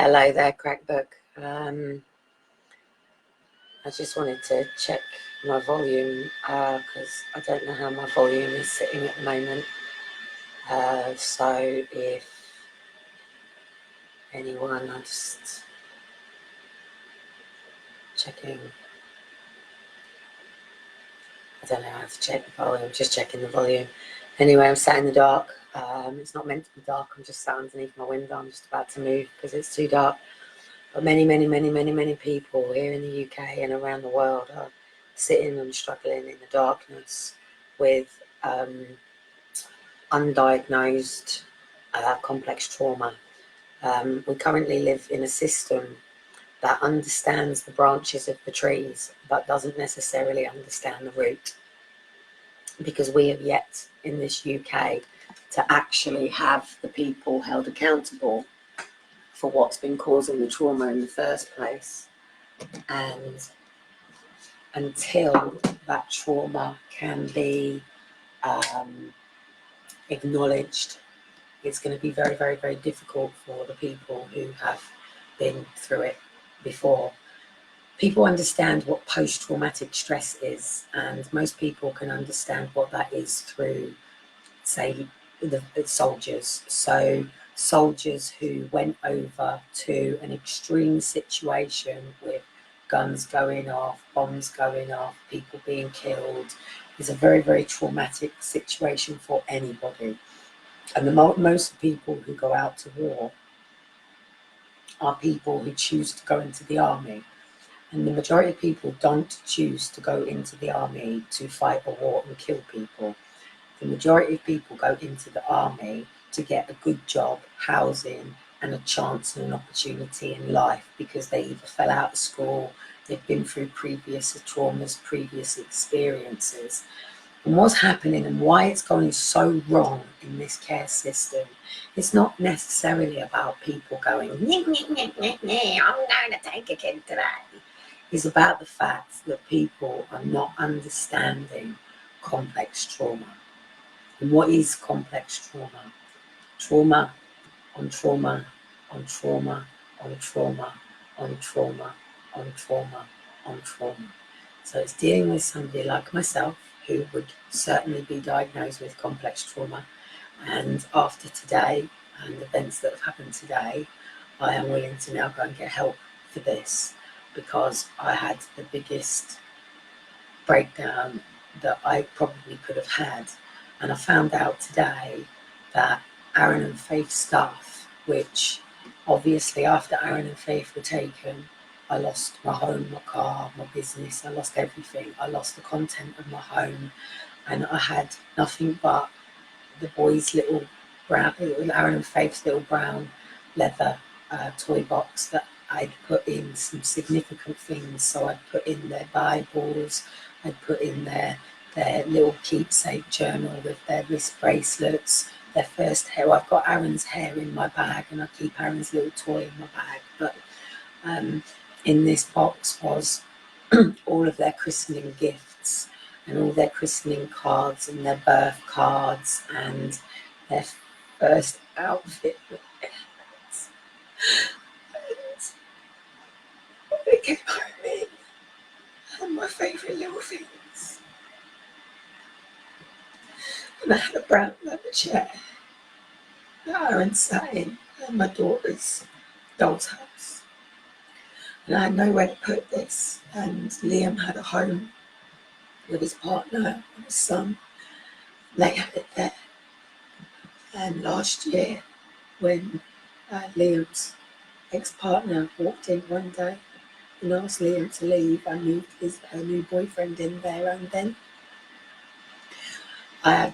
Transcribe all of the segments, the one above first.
Hello there, Crackbook. I just wanted to check my volume because I don't know how my volume is sitting at the moment. So if anyone, I'm just checking. I don't know how to check the volume, just checking the volume. Anyway, I'm sat in the dark. It's not meant to be dark. I'm just sat underneath my window. I'm just about to move because it's too dark. But many people here in the UK and around the world are sitting and struggling in the darkness with undiagnosed complex trauma. We currently live in a system that understands the branches of the trees but doesn't necessarily understand the root, because we have yet in this UK to actually have the people held accountable for what's been causing the trauma in the first place. And until that trauma can be acknowledged, it's going to be very difficult for the people who have been through it before. People understand what post-traumatic stress is, and most people can understand what that is through, say, the soldiers. So soldiers who went over to an extreme situation with guns going off, bombs going off, people being killed, is a very traumatic situation for anybody. And most people who go out to war are people who choose to go into the army. And the majority of people don't choose to go into the army to fight a war and kill people. The majority of people go into the army to get a good job, housing, and a chance and an opportunity in life, because they either fell out of school, they've been through previous traumas, previous experiences. And what's happening and why it's going so wrong in this care system, it's not necessarily about people going, I'm going to take a kid today. It's about the fact that people are not understanding complex trauma. And what is complex trauma? Trauma on trauma on trauma on trauma on trauma on trauma on trauma. So it's dealing with somebody like myself who would certainly be diagnosed with complex trauma. And after today and events that have happened today, I am willing to now go and get help for this, because I had the biggest breakdown that I probably could have had. And I found out today that Aaron and Faith stuff, which obviously after Aaron and Faith were taken, I lost my home, my car, my business, I lost everything. I lost the content of my home, and I had nothing but the boys' little brown, Aaron and Faith's little brown leather toy box that I'd put in some significant things. So I'd put in their Bibles, I'd put in their little keepsake journal with their wrist bracelets, their first hair. I've got Aaron's hair in my bag, and I keep Aaron's little toy in my bag. But in this box was all of their christening gifts and all their christening cards and their birth cards and their first outfit with parents. And they came home in, and my favourite little things. And I had a brown leather chair that Aaron sat in at my daughter's doll's house. And I had nowhere to put this. And Liam had a home with his partner and his son. They had it there. And last year, when Liam's ex-partner walked in one day and asked Liam to leave, I moved her new boyfriend in there, and then I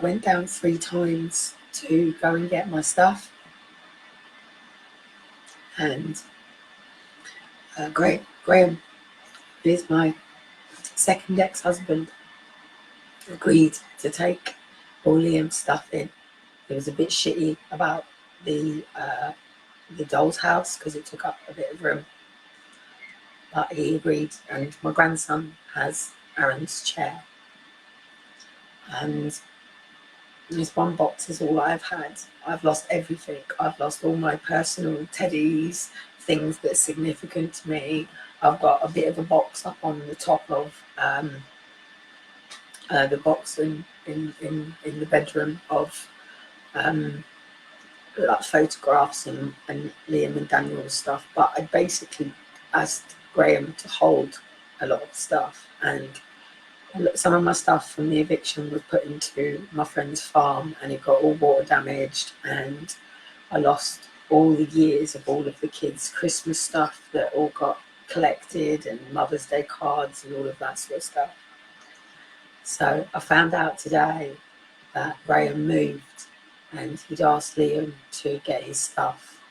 went down 3 times to go and get my stuff. And Graham, who is my second ex-husband, agreed to take all Liam's stuff in. It was a bit shitty about the doll's house because it took up a bit of room, but he agreed. And my grandson has Aaron's chair, and This one box is all I've had. I've lost everything. I've lost all my personal teddies, things that are significant to me. I've got a bit of a box up on the top of the box in the bedroom of like photographs and Liam and Daniel's stuff. But I basically asked Graham to hold a lot of stuff, and some of my stuff from the eviction was put into my friend's farm, and it got all water damaged, and I lost all the years of all of the kids' Christmas stuff that all got collected, and Mother's Day cards and all of that sort of stuff. So I found out today that Graham moved, and he'd asked Liam to get his stuff,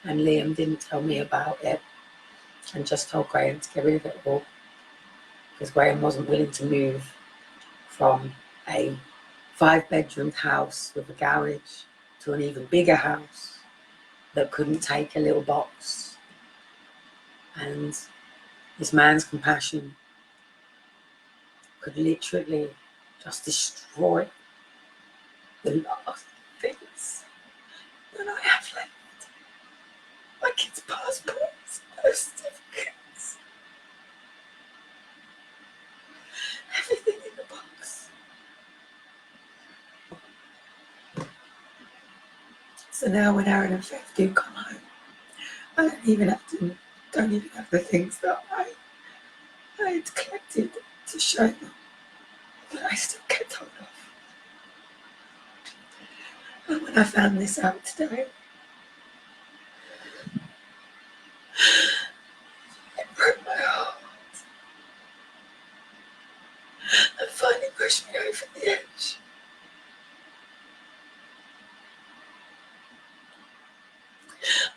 and Liam didn't tell me about it and just told Graham to get rid of it all, because Graham wasn't willing to move from a 5-bedroom house with a garage to an even bigger house that couldn't take a little box. And this man's compassion could literally just destroy the last things that I have left. My kids' passports, birth certificates, everything in the box. So now when Aaron and Faith do come home, I don't even have the things that I had collected to show them, but I still kept hold of. And when I found this out today, it broke my heart and finally pushed me over the edge.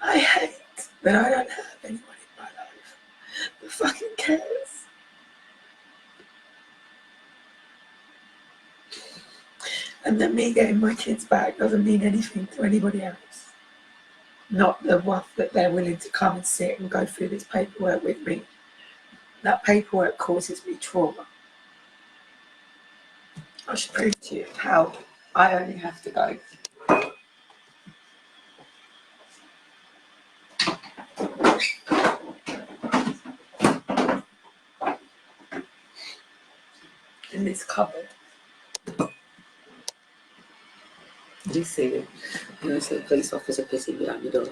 I hate that I don't have anyone in my life that fucking cares. And that me getting my kids back doesn't mean anything to anybody else. Not the one that they're willing to come and sit and go through this paperwork with me. That paperwork causes me trauma. I should prove to you how I only have to go in this cupboard. You see it. You see the police officer pissing me out the door.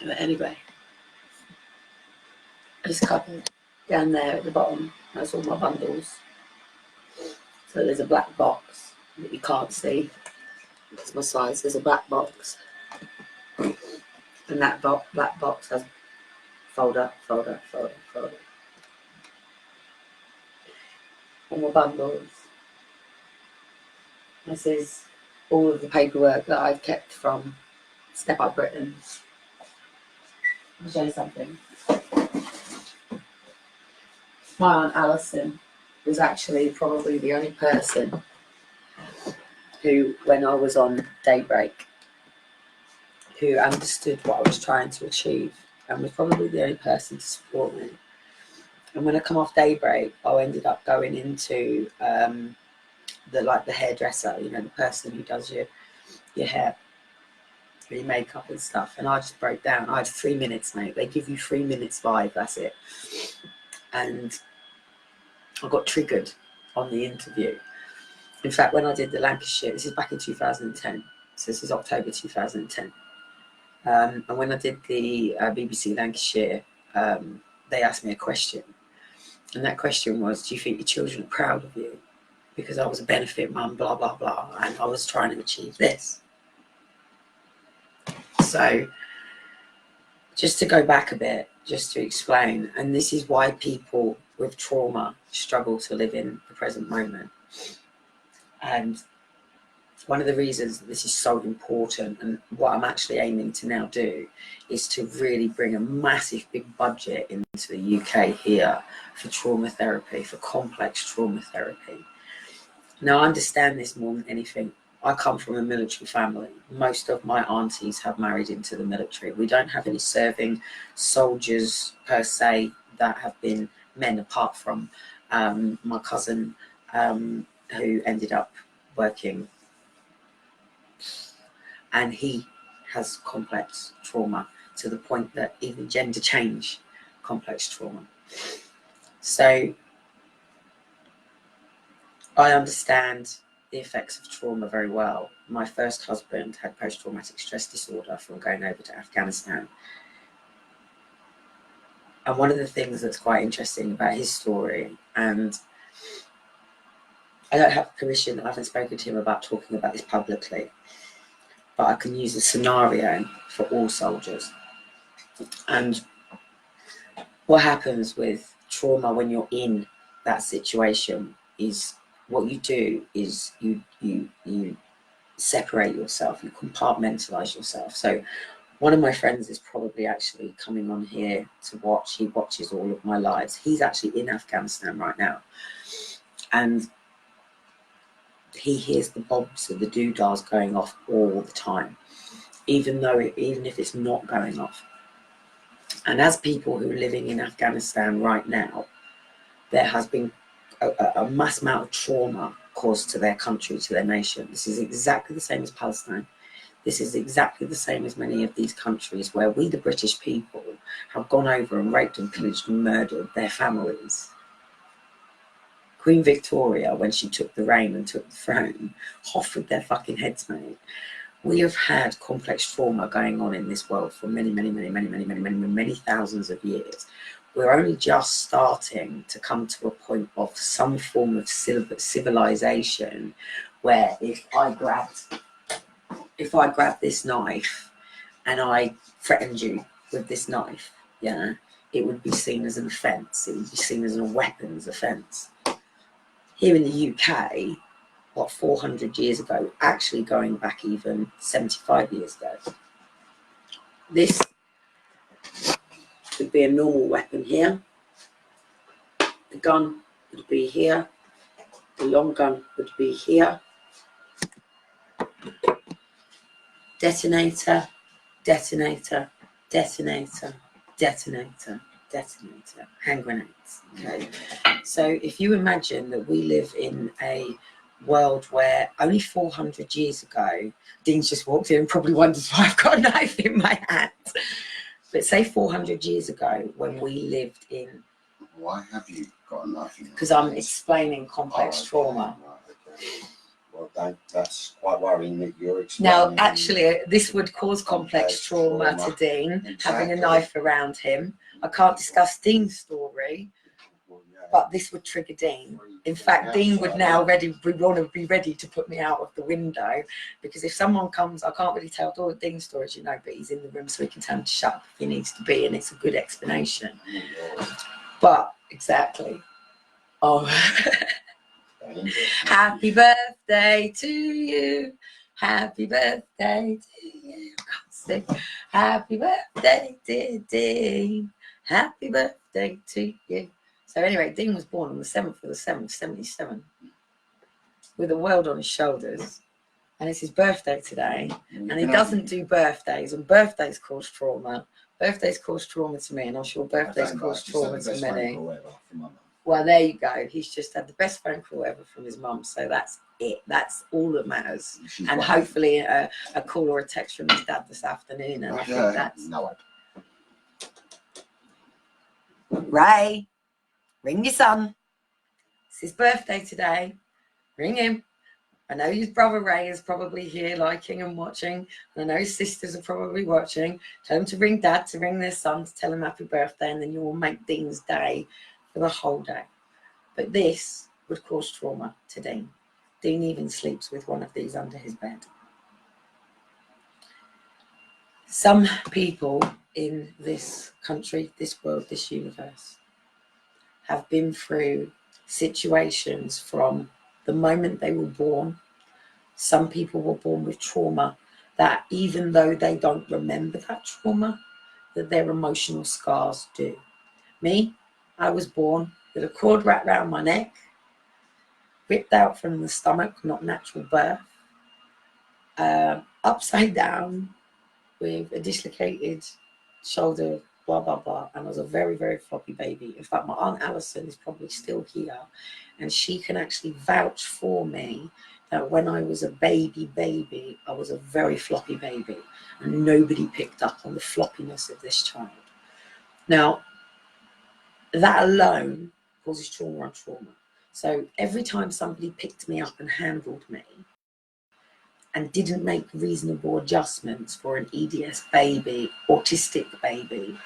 But anyway, this cupboard down there at the bottom, that's all my bundles. So there's a black box that you can't see. That's my size. There's a black box. And that black box has folder. All my bundles. This is all of the paperwork that I've kept from Step Up Britain. I'll show you something. My Aunt Alison was actually probably the only person who, when I was on Daybreak, who understood what I was trying to achieve, and was probably the only person to support me. And when I come off Daybreak, I ended up going into the hairdresser, you know, the person who does your hair, your makeup and stuff. And I just broke down. I had 3 minutes, mate. They give you 3 minutes vibe, that's it. And I got triggered on the interview. In fact, when I did the Lancashire, this is back in 2010. So this is October 2010. And when I did the BBC Lancashire, they asked me a question. And that question was, do you think your children are proud of you? Because I was a benefit mum, blah, blah, blah. And I was trying to achieve this. So just to go back a bit, just to explain, and this is why people with trauma struggle to live in the present moment. And one of the reasons this is so important, and what I'm actually aiming to now do, is to really bring a massive big budget into the UK here for trauma therapy, for complex trauma therapy. Now, I understand this more than anything. I come from a military family. Most of my aunties have married into the military. We don't have any serving soldiers per se that have been men, apart from my cousin who ended up working, and he has complex trauma to the point that even gender change complex trauma. So I understand the effects of trauma very well. My first husband had post-traumatic stress disorder from going over to Afghanistan. And one of the things that's quite interesting about his story, and I don't have permission, I haven't spoken to him about talking about this publicly, but I can use a scenario for all soldiers. And what happens with trauma when you're in that situation is, what you do is you separate yourself, you compartmentalize yourself. So one of my friends is probably actually coming on here to watch. He watches all of my lives. He's actually in Afghanistan right now, and he hears the bombs and the doodahs going off all the time, even if it's not going off. And as people who are living in Afghanistan right now, there has been a mass amount of trauma caused to their country, to their nation. This is exactly the same as Palestine. This is exactly the same as many of these countries where we, the British people, have gone over and raped and pillaged and murdered their families. Queen Victoria, when she took the reign and took the throne, off with their fucking heads, mate. We have had complex trauma going on in this world for many thousands of years. We're only just starting to come to a point of some form of civilization where if I grabbed this knife and I threatened you with this knife, yeah, it would be seen as an offence. It would be seen as a weapons offence. Here in the UK, 400 years ago, actually going back even 75 years ago, this would be a normal weapon here. The gun would be here. The long gun would be here. Detonator, detonator, detonator, detonator, detonator, hand grenades. Okay. So if you imagine that we live in a world where only 400 years ago, Dean's just walked in and probably wonders why I've got a knife in my hand. But say 400 years ago, when we lived in... Why have you got a knife in your hand? Because I'm explaining complex trauma. Right, okay. Well, that's quite worrying that you're explaining. Now, actually, this would cause complex trauma to Dean, exactly. Having a knife around him. I can't discuss Dean's story, but this would trigger Dean. In fact, Dean would now want to be ready to put me out of the window, because if someone comes, I can't really tell all Dean's stories, you know, but he's in the room so we can tell him to shut up if he needs to be, and it's a good explanation. But, exactly. Oh. Happy birthday to you. Happy birthday to you. I can't sing. Happy birthday, dear Dean. Happy birthday to you. So anyway, Dean was born on the 7th of the 7th, 77, with a world on his shoulders. And it's his birthday today. And he doesn't do birthdays. And birthdays cause trauma. Birthdays cause trauma to me. And I'm sure birthdays cause trauma to many. Well, there you go. He's just had the best phone call ever from his mum. So that's it. That's all that matters. And hopefully a call or a text from his dad this afternoon. And I think that's... No. Ray, ring your son. It's his birthday today. Ring him. I know his brother Ray is probably here liking and watching. And I know his sisters are probably watching. Tell him to ring Dad, to ring their son, to tell him happy birthday. And then you will make Dean's day for the whole day. But this would cause trauma to Dean. Dean even sleeps with one of these under his bed. Some people in this country, this world, this universe, have been through situations from the moment they were born. Some people were born with trauma that, even though they don't remember that trauma, that their emotional scars do. Me, I was born with a cord wrapped around my neck, ripped out from the stomach, not natural birth, upside down with a dislocated shoulder blah, blah, blah. And I was a very, very floppy baby. In fact, my Aunt Alison is probably still here, and she can actually vouch for me that when I was a baby, I was a very floppy baby, and nobody picked up on the floppiness of this child. Now, that alone causes trauma on trauma. So every time somebody picked me up and handled me and didn't make reasonable adjustments for an EDS baby, autistic baby,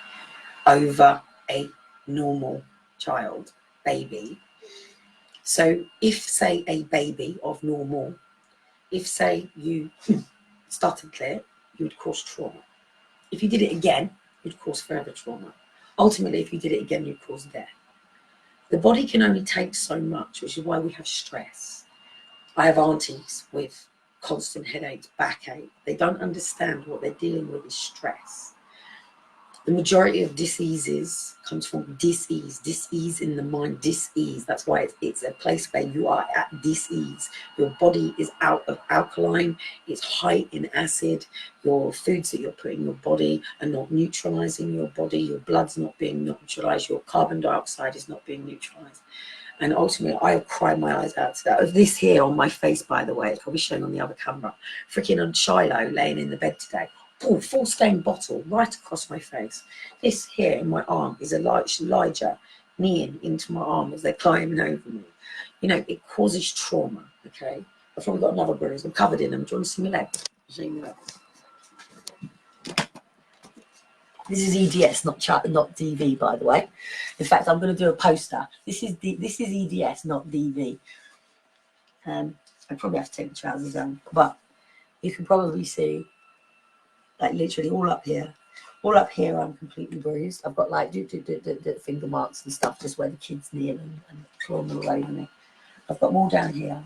over a normal child, baby. So if, say, a baby of normal, if, say, you started clear, you would cause trauma. If you did it again, you'd cause further trauma. Ultimately, if you did it again, you'd cause death. The body can only take so much, which is why we have stress. I have aunties with constant headaches, backache. They don't understand what they're dealing with is stress. The majority of diseases comes from dis-ease in the mind, dis-ease. That's why it's a place where you are at dis-ease. Your body is out of alkaline, it's high in acid. Your foods that you're putting in your body are not neutralizing your body. Your blood's not being neutralized. Your carbon dioxide is not being neutralized. And ultimately, I cried my eyes out to that. This here on my face, by the way, it's probably shown on the other camera. Freaking on Shiloh laying in the bed today. Oh, full stain bottle right across my face. This here in my arm is Elijah kneeing into my arm as they're climbing over me. You know, it causes trauma, okay? I've probably got another bruise. I'm covered in them. Do you want to see my legs? See my legs. This is EDS, not DV, by the way. In fact, I'm going to do a poster. This is EDS, not DV. I probably have to take the trousers down, but you can probably see, like, literally all up here. All up here, I'm completely bruised. I've got like the finger marks and stuff, just where the kids kneel and claw them all over me. I've got them all down here.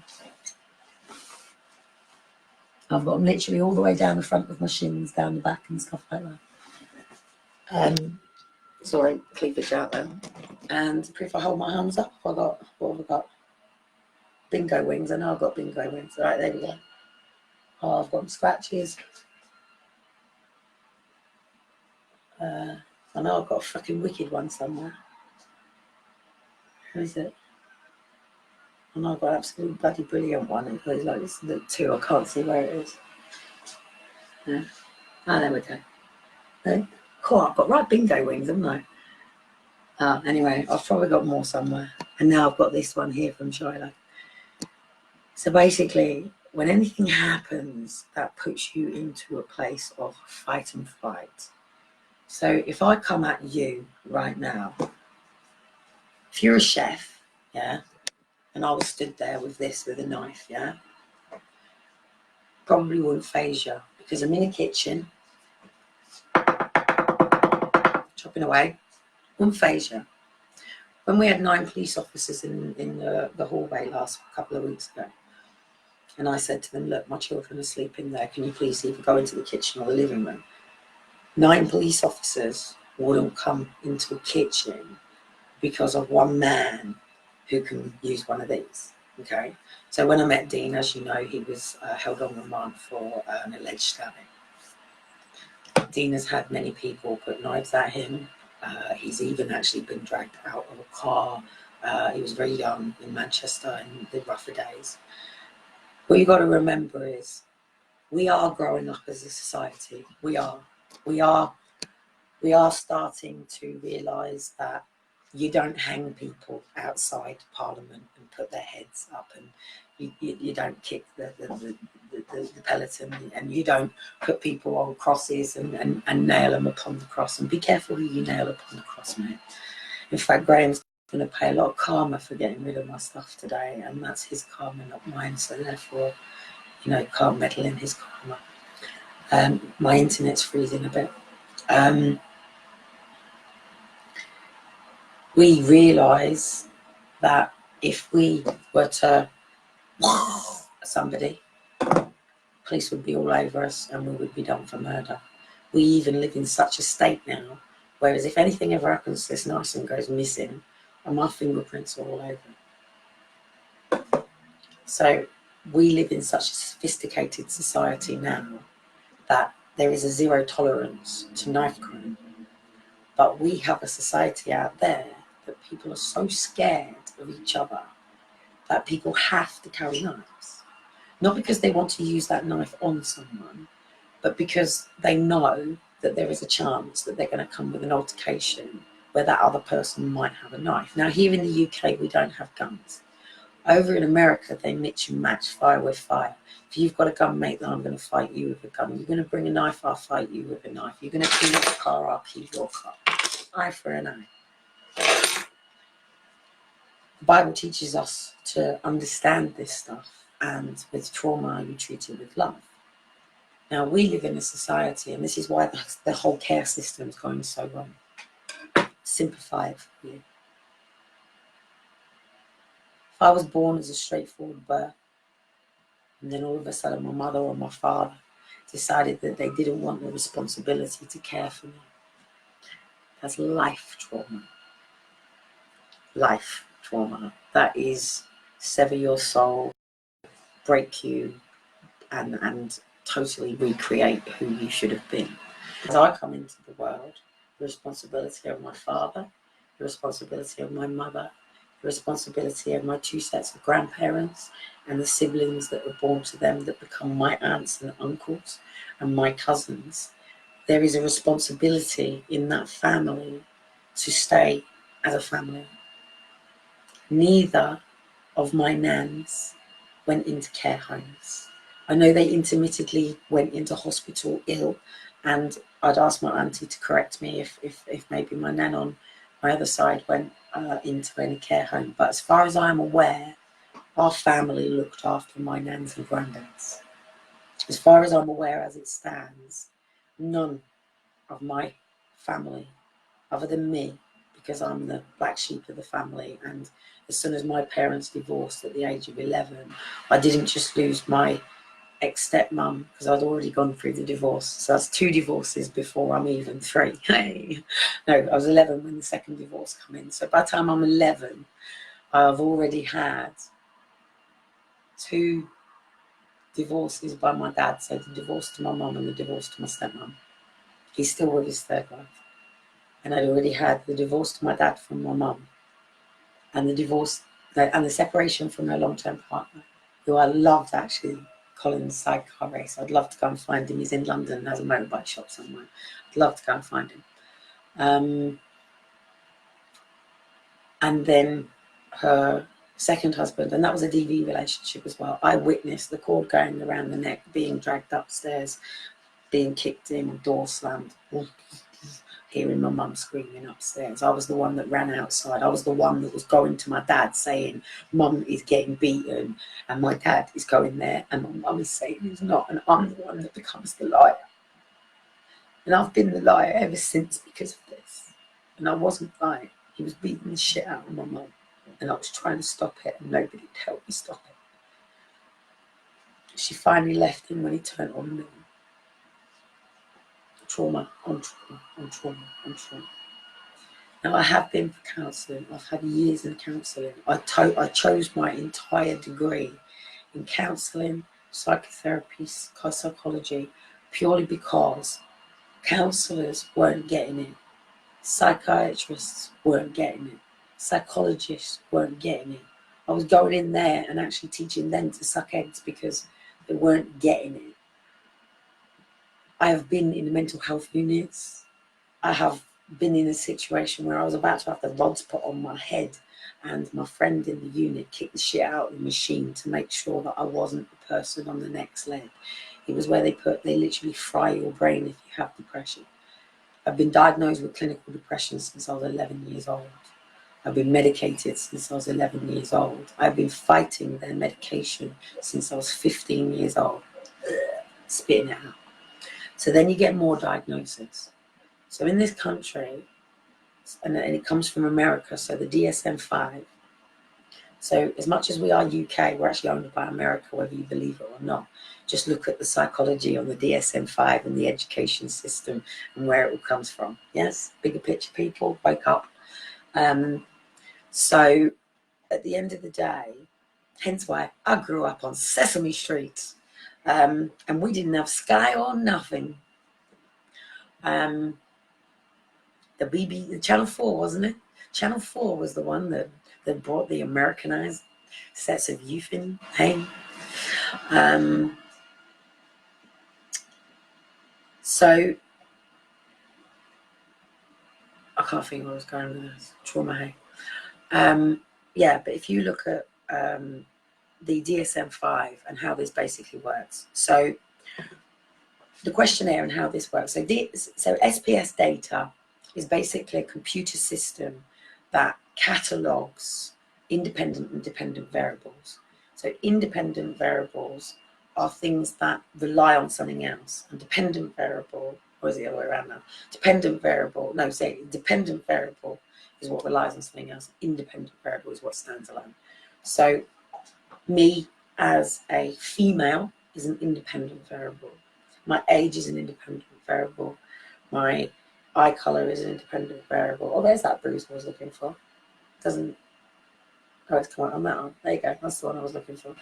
I've got them literally all the way down the front of my shins, down the back and stuff like that. Sorry, cleavage out there. And if I hold my hands up, what have I got? Bingo wings. I know I've got bingo wings. All right, there we go. Oh, I've got scratches. I know I've got a fucking wicked one somewhere. Who is it? I know I've got an absolutely bloody brilliant one. It goes like this, the two. I can't see where it is. Yeah. Ah, there we go. No? Cool, I've got right bingo wings, haven't I? Anyway, I've probably got more somewhere. And now I've got this one here from Shiloh. So basically, when anything happens, that puts you into a place of fight and flight. So if I come at you right now, if you're a chef, yeah, and I was stood there with a knife, yeah, probably wouldn't faze you because I'm in a kitchen, chopping away, wouldn't faze you. When we had 9 police officers in the hallway last couple of weeks ago, and I said to them, look, my children are sleeping there, can you please either go into the kitchen or the living room? 9 police officers wouldn't come into a kitchen because of one man who can use one of these, okay? So when I met Dean, as you know, he was held on remand for an alleged stabbing. Dean has had many people put knives at him. He's even actually been dragged out of a car. He was very young in Manchester in the rougher days. What you've got to remember is we are growing up as a society. We are starting to realise that you don't hang people outside Parliament and put their heads up, and you don't kick the peloton, and you don't put people on crosses and nail them upon the cross. And be careful who you nail upon the cross, mate. In fact, Graham's going to pay a lot of karma for getting rid of my stuff today, and that's his karma, not mine. So therefore, you know, can't meddle in his karma. My internet's freezing a bit. We realise that if we were to somebody, police would be all over us and we would be done for murder. We even live in such a state now, whereas if anything ever happens to this nice and goes missing, and my fingerprints are all over it. So we live in such a sophisticated society now that there is a zero tolerance to knife crime. But we have a society out there that people are so scared of each other that people have to carry knives. Not because they want to use that knife on someone, but because they know that there is a chance that they're going to come with an altercation where that other person might have a knife. Now, here in the UK, we don't have guns. Over in America, they mix and match fire with fire. If you've got a gun, mate, then I'm going to fight you with a gun. You're going to bring a knife, I'll fight you with a knife. You're going to key your car, I'll key your car. Eye for an eye. The Bible teaches us to understand this stuff, and with trauma, you treat it with love. Now, we live in a society, and this is why the whole care system is going so wrong. Simplify it for you. If I was born as a straightforward birth, and then all of a sudden my mother or my father decided that they didn't want the responsibility to care for me, that's life trauma. Life trauma. That is sever your soul, break you, and totally recreate who you should have been. As I come into the world, the responsibility of my father, the responsibility of my mother, the responsibility of my 2 sets of grandparents, and the siblings that were born to them that become my aunts and uncles and my cousins. There is a responsibility in that family to stay as a family. Neither of my nans went into care homes. I know they intermittently went into hospital ill, and I'd ask my auntie to correct me if maybe my nan on my other side went into any care home. But as far as I'm aware, our family looked after my nans and granddads. As far as I'm aware, as it stands, none of my family, other than me, because I'm the black sheep of the family, and as soon as my parents divorced at the age of 11, I didn't just lose my ex-stepmom because I'd already gone through the divorce. So that's 2 divorces before I'm even 3. Hey. No, I was 11 when the second divorce came in. So by the time I'm 11, I've already had 2 divorces by my dad. So the divorce to my mum and the divorce to my stepmom. He's still with his 3rd wife. And I'd already had the divorce to my dad from my mum, and the divorce and the separation from her long-term partner, who I loved actually, Colin's sidecar race. I'd love to go and find him. He's in London and has a motorbike shop somewhere. I'd love to go and find him. And then her second husband, and that was a DV relationship as well. I witnessed the cord going around the neck, being dragged upstairs, being kicked in, door slammed, hearing my mum screaming upstairs. I was the one that ran outside. I was the one that was going to my dad saying, Mum is getting beaten, and my dad is going there, and my mum is saying he's not, and I'm the one that becomes the liar. And I've been the liar ever since because of this. And I wasn't right. He was beating the shit out of my mum, and I was trying to stop it, and nobody would help me stop it. She finally left him when he turned on me. Trauma on trauma on trauma on trauma. Now, I have been for counselling. I've had years in counselling. I chose my entire degree in counselling, psychotherapy, psychology, purely because counsellors weren't getting it. Psychiatrists weren't getting it. Psychologists weren't getting it. I was going in there and actually teaching them to suck eggs because they weren't getting it. I have been in the mental health units. I have been in a situation where I was about to have the rods put on my head, and my friend in the unit kicked the shit out of the machine to make sure that I wasn't the person on the next leg. It was where they literally fry your brain if you have depression. I've been diagnosed with clinical depression since I was 11 years old. I've been medicated since I was 11 years old. I've been fighting their medication since I was 15 years old. Spitting it out. So then you get more diagnoses. So in this country, and it comes from America, so the DSM-5. So as much as we are UK, we're actually owned by America, whether you believe it or not. Just look at the psychology on the DSM-5 and the education system and where it all comes from. Yes, bigger picture people, wake up. So at the end of the day, hence why I grew up on Sesame Street, and we didn't have Sky or nothing. the Channel 4, wasn't it? Channel 4 was the one that brought the Americanized sets of youth in. Hey, so I can't think where I was going with this. Trauma, hey. Yeah, but if you look at the DSM-5 and how this basically works. So the questionnaire and how this works. So SPS data is basically a computer system that catalogs independent and dependent variables. So independent variables are things that rely on something else, and dependent variable, or is it the other way around now? Dependent variable is what relies on something else. Independent variable is what stands alone. So me as a female is an independent variable. My age is an independent variable. My eye color is an independent variable. Oh, there's that bruise I was looking for. Doesn't, oh, it's come out on that one. There you go, that's the one I was looking for.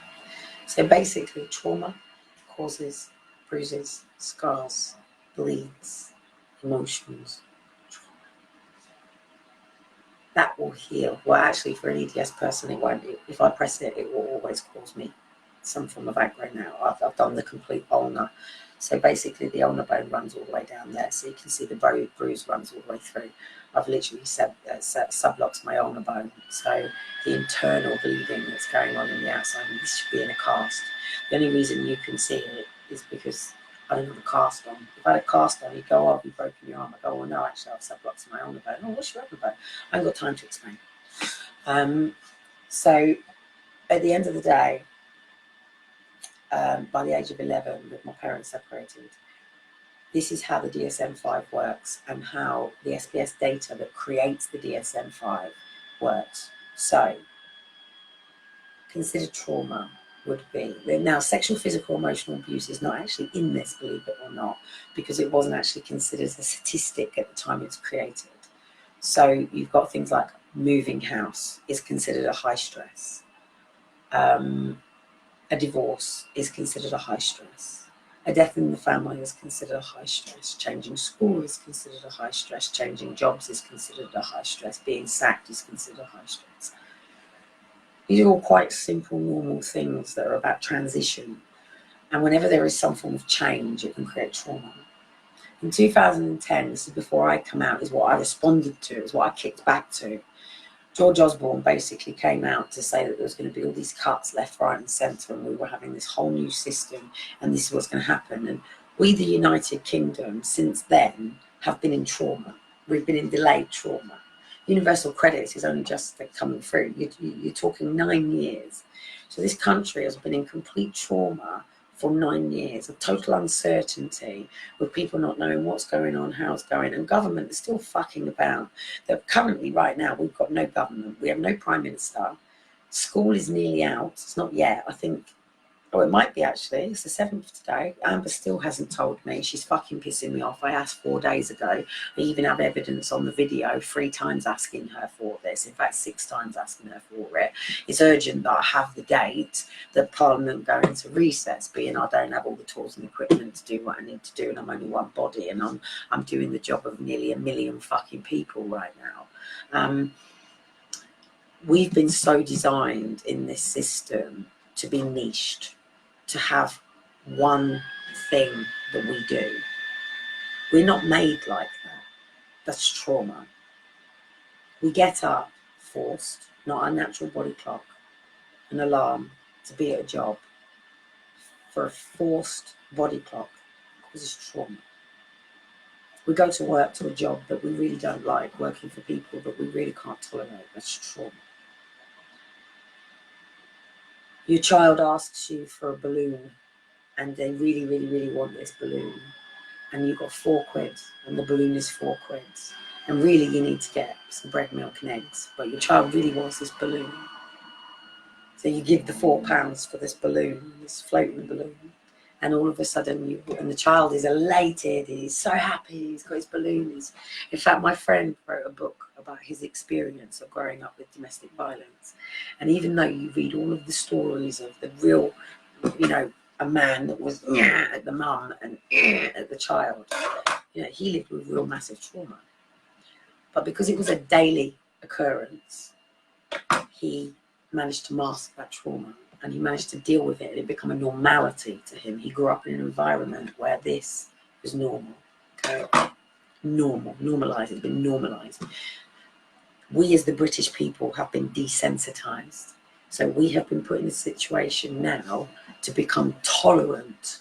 So basically, trauma causes bruises, scars, bleeds, emotions. That will heal. Well, actually, for an EDS person, it won't. If I press it, it will always cause me some form of aggro now. I've done the complete ulnar. So basically, the ulnar bone runs all the way down there. So you can see the bruise runs all the way through. I've literally subluxed my ulnar bone. So the internal bleeding that's going on in the outside, and this should be in a cast. The only reason you can see it is because I don't have a cast on. If I had a cast on, you'd go, oh, you've broken your arm. I go, well, no, actually, I've subluxed my ulnar bone. Oh, what's your upper bone? I haven't got time to explain. So at the end of the day, by the age of 11, with my parents separated, this is how the DSM-5 works and how the SPS data that creates the DSM-5 works. So, considered trauma would be, now sexual, physical, emotional abuse is not actually in this, believe it or not, because it wasn't actually considered a statistic at the time it was created. So you've got things like moving house is considered a high stress. A divorce is considered a high stress. A death in the family is considered a high stress. Changing school is considered a high stress. Changing jobs is considered a high stress. Being sacked is considered a high stress. These are all quite simple, normal things that are about transition. And whenever there is some form of change, it can create trauma. In 2010, this is before I come out, is what I responded to, is what I kicked back to. George Osborne basically came out to say that there was going to be all these cuts left, right and centre, and we were having this whole new system and this is what's going to happen. And we, the United Kingdom, since then have been in trauma. We've been in delayed trauma. Universal credits is only just coming through. You're talking 9 years. So this country has been in complete trauma for 9 years of total uncertainty, with people not knowing what's going on, how it's going, and government is still fucking about. That currently, right now, we've got no government, we have no prime minister. School is nearly out. It's not yet, I think. Oh, it might be actually. It's the 7th today. Amber still hasn't told me. She's fucking pissing me off. I asked 4 days ago. I even have evidence on the video, 3 times asking her for this. In fact, 6 times asking her for it. It's urgent that I have the date that Parliament go into recess, being I don't have all the tools and equipment to do what I need to do, and I'm only one body, and I'm doing the job of nearly 1 million fucking people right now. We've been so designed in this system to be niched, to have one thing that we do. We're not made like that. That's trauma. We get up forced, not our natural body clock, an alarm to be at a job. For a forced body clock causes trauma. We go to work to a job that we really don't like, working for people that we really can't tolerate. That's trauma. Your child asks you for a balloon and they really, really, really want this balloon, and you've got 4 quid and the balloon is 4 quid, and really you need to get some bread, milk and eggs, but your child really wants this balloon. So you give the £4 for this balloon, this floating balloon, and all of a sudden and the child is elated, he's so happy, he's got his balloon. In fact, my friend wrote a book about his experience of growing up with domestic violence, and even though you read all of the stories of the real, a man that was at the mum and at the child, he lived with real massive trauma. But because it was a daily occurrence, he managed to master that trauma and he managed to deal with it. And it became a normality to him. He grew up in an environment where this was normal. Okay? Normalized. It's been normalized. We as the British people have been desensitized. So we have been put in a situation now to become tolerant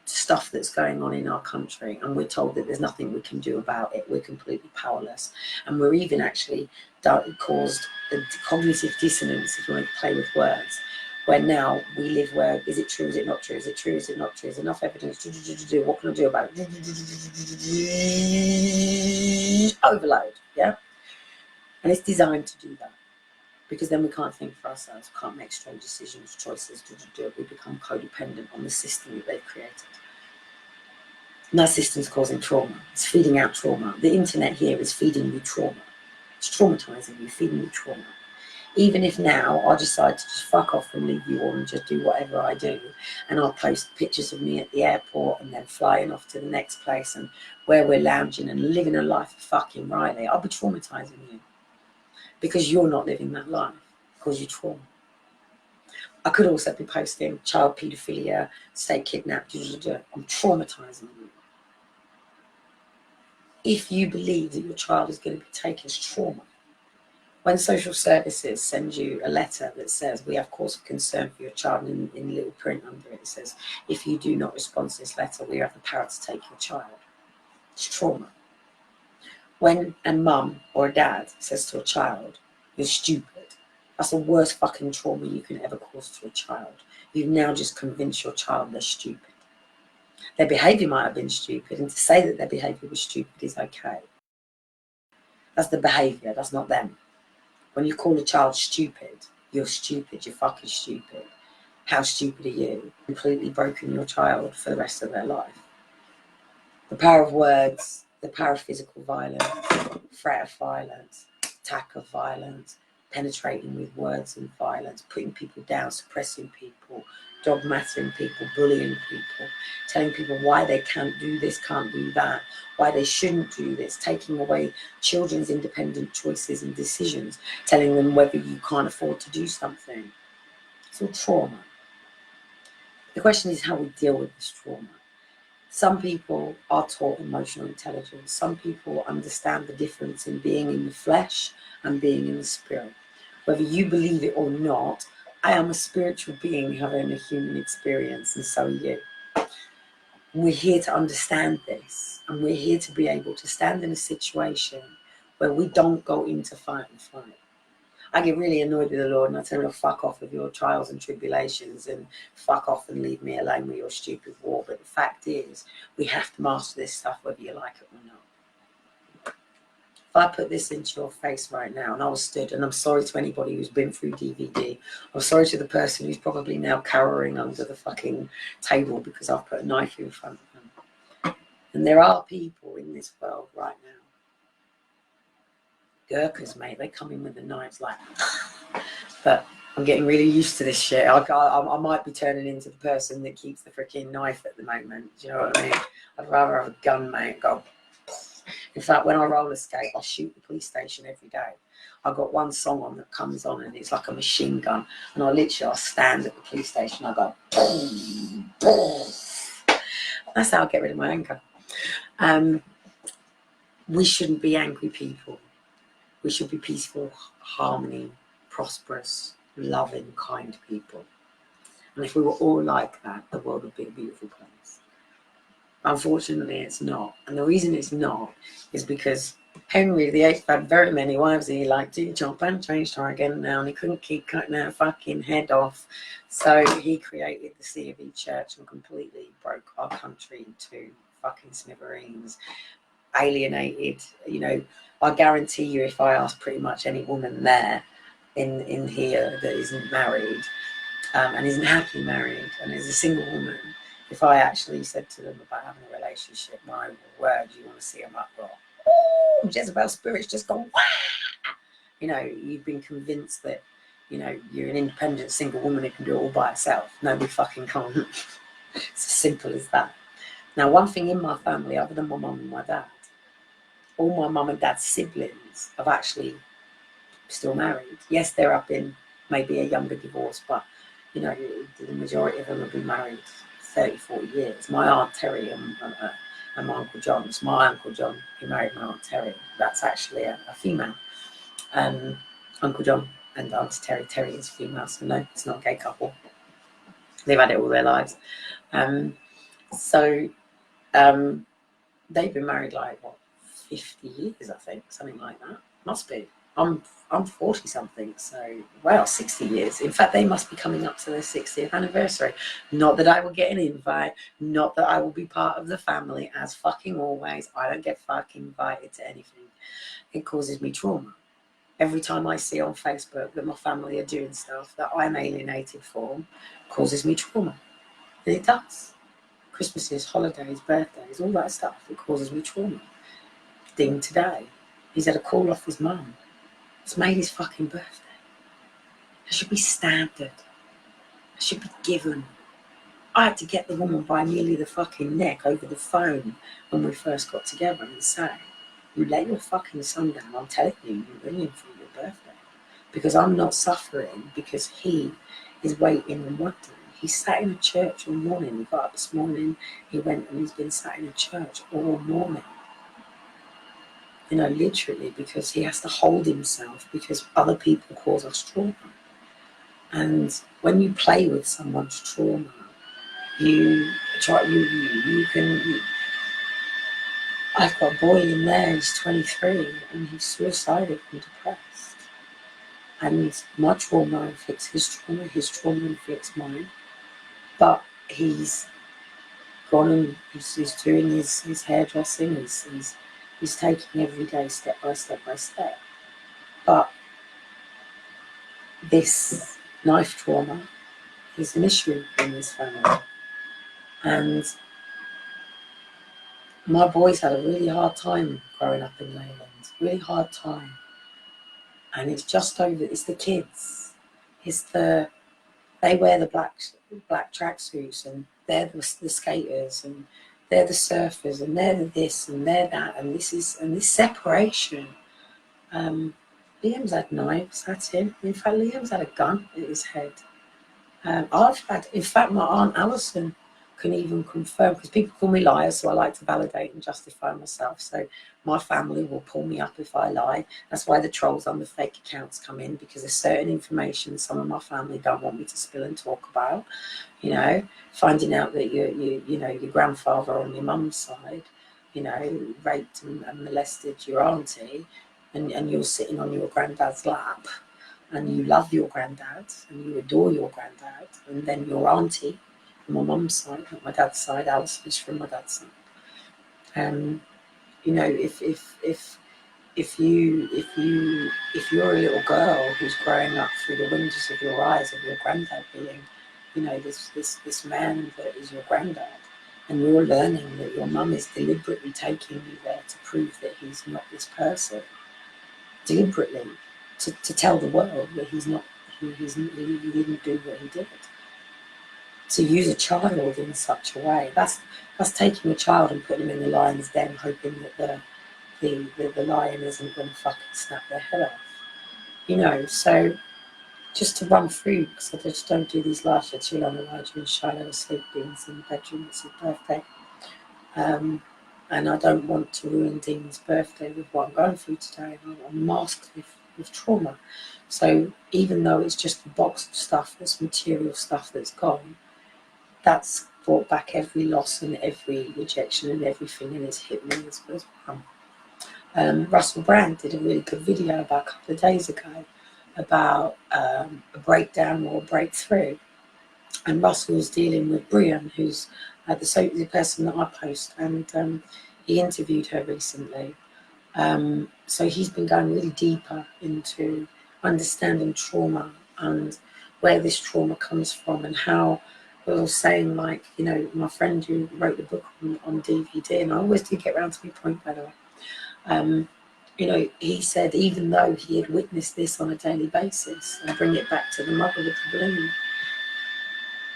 to stuff that's going on in our country. And we're told that there's nothing we can do about it. We're completely powerless. And we're even actually caused a cognitive dissonance, if you want to play with words, where now we live where, is it true, is it not true, is it true, is it not true, is enough evidence, what can I do about it? Overload, yeah? And it's designed to do that. Because then we can't think for ourselves, we can't make strong decisions, choices, we become codependent on the system that they've created. And that system's causing trauma. It's feeding out trauma. The internet here is feeding you trauma. It's traumatizing you, feeding you trauma. Even if now I decide to just fuck off and leave you all and just do whatever I do, and I'll post pictures of me at the airport and then flying off to the next place and where we're lounging and living a life of fucking rightly, I'll be traumatizing you. Because you're not living that life, because you're trauma. I could also be posting child paedophilia, state kidnapped, I'm traumatizing you. If you believe that your child is going to be taken as trauma, when social services send you a letter that says we have cause for concern for your child, in little print under it, it says, if you do not respond to this letter, we have the power to take your child. It's trauma. When a mum or a dad says to a child, you're stupid, that's the worst fucking trauma you can ever cause to a child. You've now just convinced your child they're stupid. Their behaviour might have been stupid, and to say that their behaviour was stupid is okay. That's the behaviour, that's not them. When you call a child stupid, you're fucking stupid. How stupid are you? Completely broken your child for the rest of their life. The power of words, the power of physical violence, threat of violence, attack of violence, penetrating with words and violence, putting people down, suppressing people, dogmatizing people, bullying people, telling people why they can't do this, can't do that, why they shouldn't do this, taking away children's independent choices and decisions, telling them whether you can't afford to do something. It's all trauma. The question is how we deal with this trauma. Some people are taught emotional intelligence. Some people understand the difference in being in the flesh and being in the spirit. Whether you believe it or not, I am a spiritual being having a human experience, and so are you. And we're here to understand this, and we're here to be able to stand in a situation where we don't go into fight and flight. I get really annoyed with the Lord and I tell him to fuck off with your trials and tribulations and fuck off and leave me alone with your stupid war. But the fact is, we have to master this stuff whether you like it or not. If I put this into your face right now, and I was stood, and I'm sorry to anybody who's been through DVD, I'm sorry to the person who's probably now cowering under the fucking table because I've put a knife in front of them. And there are people in this world right now, Gurkhas, mate, they come in with the knives like, but I'm getting really used to this shit. I might be turning into the person that keeps the freaking knife at the moment. Do you know what I mean? I'd rather have a gun, mate. Go. In fact, when I roller skate, I shoot the police station every day. I've got one song on that comes on and it's like a machine gun. And I'll stand at the police station. I go, boom, boom. That's how I get rid of my anger. We shouldn't be angry people. We should be peaceful, harmony, prosperous, loving, kind people. And if we were all like that, the world would be a beautiful place. Unfortunately, it's not. And the reason it's not is because Henry VIII had very many wives and he liked to chop and change her again now, and he couldn't keep cutting her fucking head off. So he created the C of E Church and completely broke our country into fucking smithereens, alienated, you know. I guarantee you, if I ask pretty much any woman there in here that isn't married and isn't happily married and is a single woman, if I actually said to them about having a relationship, my word, you want to see them uproar. Oh, Jezebel's spirit's just gone, wah! You know, you've been convinced that, you know, you're an independent single woman who can do it all by herself. Nobody fucking can't. It's as simple as that. Now, one thing in my family, other than my mum and my dad, all my mum and dad's siblings have actually still married. Yes, they're up in maybe a younger divorce, but you know, the majority of them have been married 30, 40 years. My Aunt Terry and my Uncle John. It's my Uncle John who married my Aunt Terry. That's actually a female. Uncle John and Aunt Terry. Terry is female, so no, it's not a gay couple. They've had it all their lives. So they've been married like, what, 50 years, I think, something like that. Must be. I'm 40 something, so well, 60 years. In fact, they must be coming up to their 60th anniversary. Not that I will get an invite, not that I will be part of the family, as fucking always. I don't get fucking invited to anything. It causes me trauma. Every time I see on Facebook that my family are doing stuff that I'm alienated from, causes me trauma. And it does. Christmases, holidays, birthdays, all that stuff, it causes me trauma. Dean today, he's had a call off his mum. It's made his fucking birthday. It should be standard. It should be given. I had to get the woman by nearly the fucking neck over the phone when we first got together and say, you let your fucking son down, I'm telling you, you're ringing for your birthday. Because I'm not suffering, because he is waiting and wondering. He sat in a church all morning. He got up this morning, he went and he's been sat in a church all morning. You know, literally, because he has to hold himself because other people cause us trauma. And when you play with someone's trauma, you can. I've got a boy in there, he's 23, and he's suicidal and depressed. And my trauma inflicts his trauma inflicts mine. But he's gone and he's doing his hairdressing, he's taking every day step by step by step. But this knife trauma is an issue in this family. And my boy's had a really hard time growing up in Leyland, really hard time. And it's the kids. They wear the black tracksuits, and they're the skaters, and they're the surfers, and they're this, and they're that, and this separation. Liam's had knives at him. In fact, Liam's had a gun at his head. In fact, my Aunt Alison can even confirm, because people call me liar, so I like to validate and justify myself. So my family will pull me up if I lie. That's why the trolls on the fake accounts come in, because there's certain information some of my family don't want me to spill and talk about. You know, finding out that your grandfather on your mum's side, you know, raped and molested your auntie, and you're sitting on your granddad's lap, and you love your granddad and you adore your granddad, and then your auntie from my mum's side, not my dad's side, Alice is from my dad's side. You know, if you're a little girl who's growing up through the windows of your eyes of your granddad being, you know, this man that is your granddad, and you're learning that your mum is deliberately taking you there to prove that he's not this person, deliberately to tell the world that he didn't do what he did. To use a child in such a way, that's taking a child and putting him in the lion's den, hoping that the lion isn't going to fucking snap their head off. You know, so just to run through, because I just don't do these lives for too long. Elijah and Shiloh are sleep Dean's in the bedroom. It's his birthday. And I don't want to ruin Dean's birthday with what I'm going through today. I'm masked with trauma. So even though it's just a box of stuff, that's material stuff that's gone, that's brought back every loss and every rejection and everything, and it's hit me as well. Russell Brand did a really good video about a couple of days ago about a breakdown or a breakthrough. And Russell was dealing with Brian, who's the person that I post, and he interviewed her recently. So he's been going really deeper into understanding trauma and where this trauma comes from, and how I was saying, like, you know, my friend who wrote the book on DVD, and I always do get around to my point, by the way. You know, he said even though he had witnessed this on a daily basis, and bring it back to the mother with the balloon,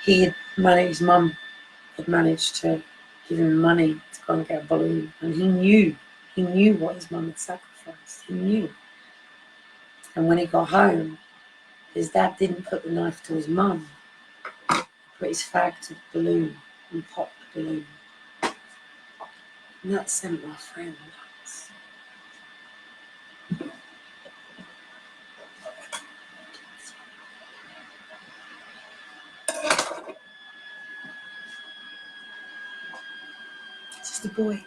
his mum had managed to give him money to go and get a balloon, and he knew He knew what his mum had sacrificed. He knew. And when he got home, his dad didn't put the knife to his mum. He put his fag to the balloon and popped the balloon. And that sent my friend nuts. Just a boy.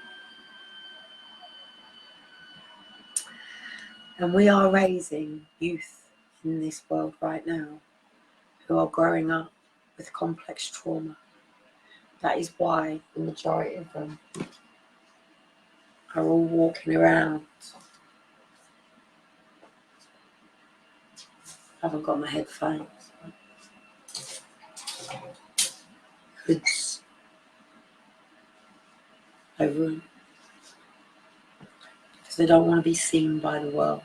And we are raising youth in this world right now who are growing up with complex trauma. That is why the majority of them are all walking around. I haven't got my headphones. Hoods over them. Because they don't want to be seen by the world.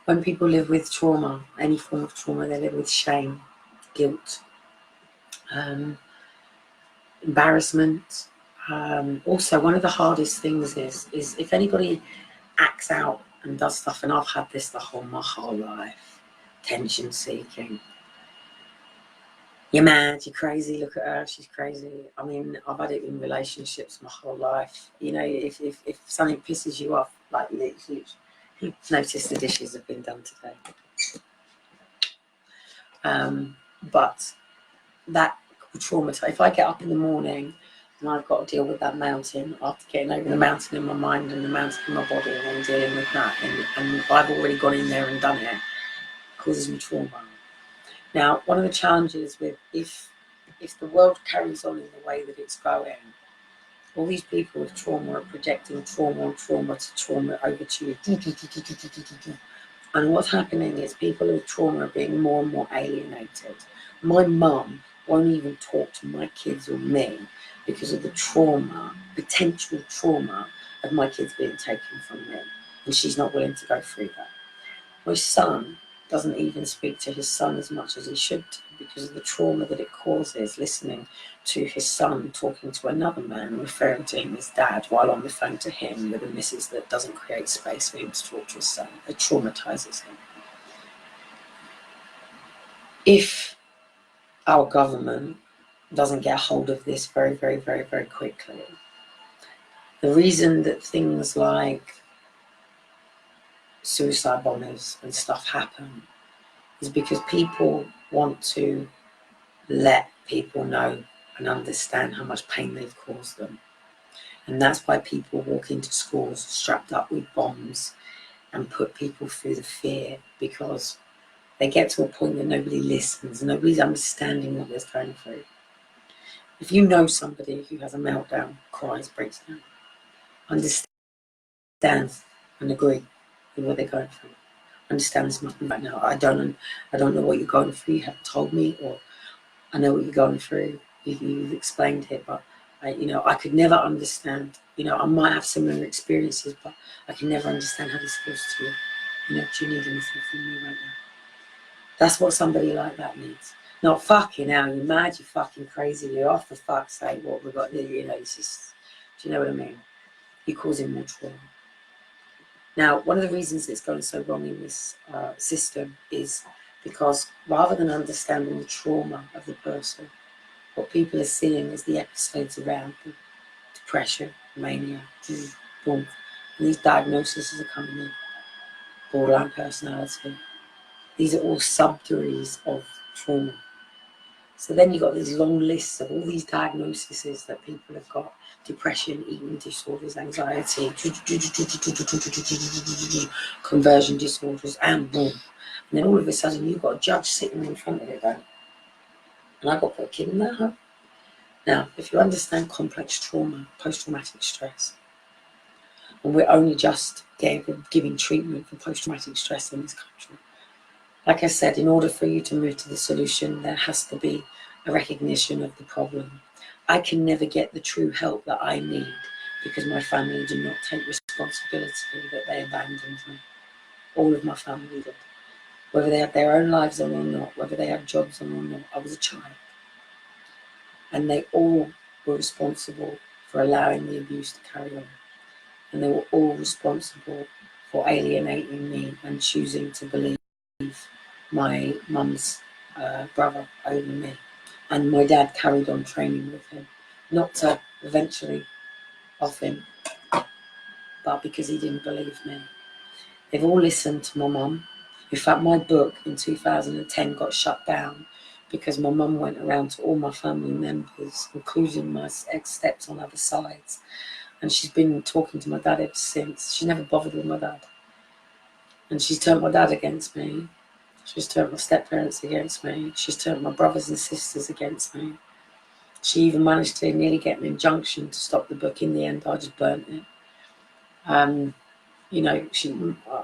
When people live with trauma, any form of trauma, they live with shame, guilt, embarrassment. Also, one of the hardest things is if anybody acts out and does stuff, and I've had this my whole life, attention seeking. You're mad, you're crazy, look at her, she's crazy. I mean, I've had it in relationships my whole life. You know, if something pisses you off, like literally, notice the dishes have been done today. But that trauma, if I get up in the morning and I've got to deal with that mountain, after getting over the mountain in my mind and the mountain in my body, and then dealing with that, and I've already gone in there and done it, causes me trauma. Now, one of the challenges with if the world carries on in the way that it's going, all these people with trauma are projecting trauma on trauma to trauma over to you. And what's happening is people with trauma are being more and more alienated. My mum won't even talk to my kids or me because of the trauma, potential trauma of my kids being taken from me. And she's not willing to go through that. My son doesn't even speak to his son as much as he should because of the trauma that it causes, listening to his son talking to another man, referring to him as dad, while on the phone to him with a missus that doesn't create space for him to talk to his son. It traumatizes him. If our government doesn't get hold of this very, very, very, very quickly, the reason that things like suicide bombers and stuff happen is because people want to let people know and understand how much pain they've caused them. And that's why people walk into schools strapped up with bombs and put people through the fear, because they get to a point that nobody listens, nobody's understanding what they're going through. If you know somebody who has a meltdown, cries, breaks down, understands and agree with what they're going through, understands nothing right now. I don't know what you're going through, you haven't told me, or I know what you're going through, you've explained it, but I could never understand. I might have similar experiences, but I can never understand how this feels to you. Do you need anything from me right now? That's what somebody like that needs. Not fucking hell, you're mad, you're fucking crazy, you're off, for fuck's sake, what we've got, it's just, do you know what I mean? You're causing more trauma. Now, one of the reasons it's going so wrong in this system is because rather than understanding the trauma of the person, what people are seeing is the episodes around them. Depression, mania, boom. And these diagnoses are coming in. Borderline personality. These are all subtheories of trauma. So then you've got these long lists of all these diagnoses that people have got. Depression, eating disorders, anxiety, conversion disorders, and boom. And then all of a sudden you've got a judge sitting in front of it going, and I've got to put a kid in that home. Now, if you understand complex trauma, post-traumatic stress, and we're only just giving treatment for post-traumatic stress in this country, like I said, in order for you to move to the solution, there has to be a recognition of the problem. I can never get the true help that I need because my family did not take responsibility, that they abandoned me. All of my family did. Whether they had their own lives on or not, whether they had jobs on or not, I was a child. And they all were responsible for allowing the abuse to carry on. and they were all responsible for alienating me and choosing to believe my mum's brother over me. And my dad carried on training with him, not to eventually off him, but because he didn't believe me. They've all listened to my mum. In fact, my book in 2010 got shut down because my mum went around to all my family members, including my ex-steps on other sides. And she's been talking to my dad ever since. She never bothered with my dad. And she's turned my dad against me. She's turned my step-parents against me. She's turned my brothers and sisters against me. She even managed to nearly get an injunction to stop the book. In the end, I just burnt it. You know,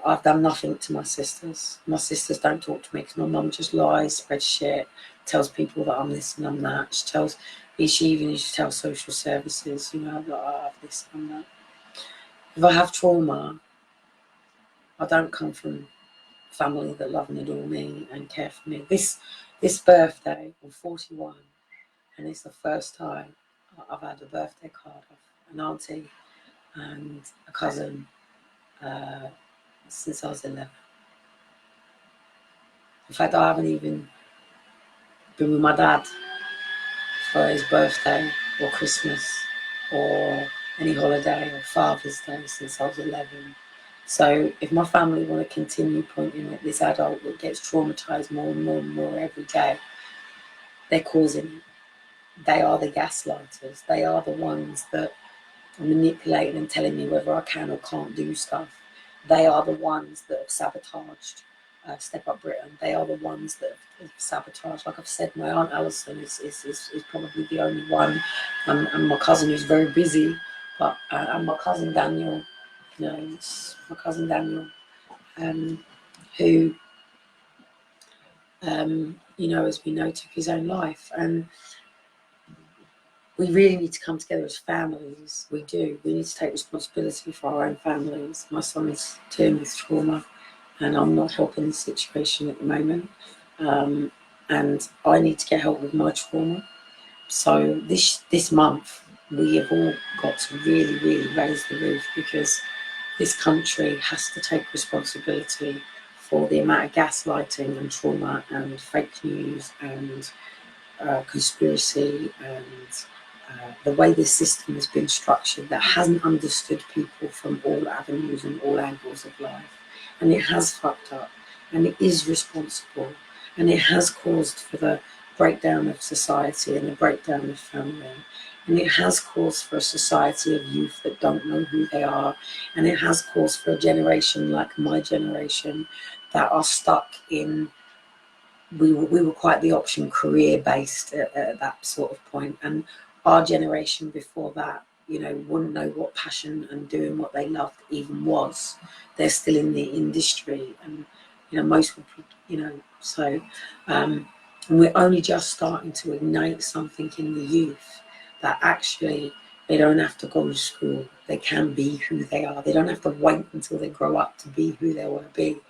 I've done nothing to my sisters. My sisters don't talk to me because my mum just lies, spreads shit, tells people that I'm this and I'm that. She even used to tell social services, you know, that I have this and that. If I have trauma, I don't come from family that love and adore me and care for me. This birthday, I'm 41, and it's the first time I've had a birthday card of an auntie and a cousin since I was 11. In fact, I haven't even been with my dad for his birthday or Christmas or any holiday or Father's Day since I was 11. So if my family want to continue pointing at this adult that gets traumatized more and more and more every day, they're causing it. They are the gaslighters. They are the ones that are manipulating and telling me whether I can or can't do stuff. They are the ones that have sabotaged Step Up Britain. They are the ones that have sabotaged. Like I've said, my Aunt Alison is probably the only one, and my cousin who's very busy, but and my cousin Daniel, you know, it's my cousin Daniel, who, you know, as we know, took his own life. And we really need to come together as families. We do. We need to take responsibility for our own families. My son is dealing with trauma, and I'm not helping the situation at the moment. And I need to get help with my trauma. So this month, we have all got to really, really raise the roof, because this country has to take responsibility for the amount of gaslighting and trauma and fake news and conspiracy and the way this system has been structured that hasn't understood people from all avenues and all angles of life. And it has fucked up, and it is responsible, and it has caused for the breakdown of society and the breakdown of family. And it has caused for a society of youth that don't know who they are. And it has caused for a generation like my generation that are stuck in, we were quite the option career-based at that sort of point. And our generation before that, you know, wouldn't know what passion and doing what they loved even was. They're still in the industry, and, you know, most people, you know, so, and we're only just starting to ignite something in the youth that actually they don't have to go to school. They can be who they are. They don't have to wait until they grow up to be who they want to be.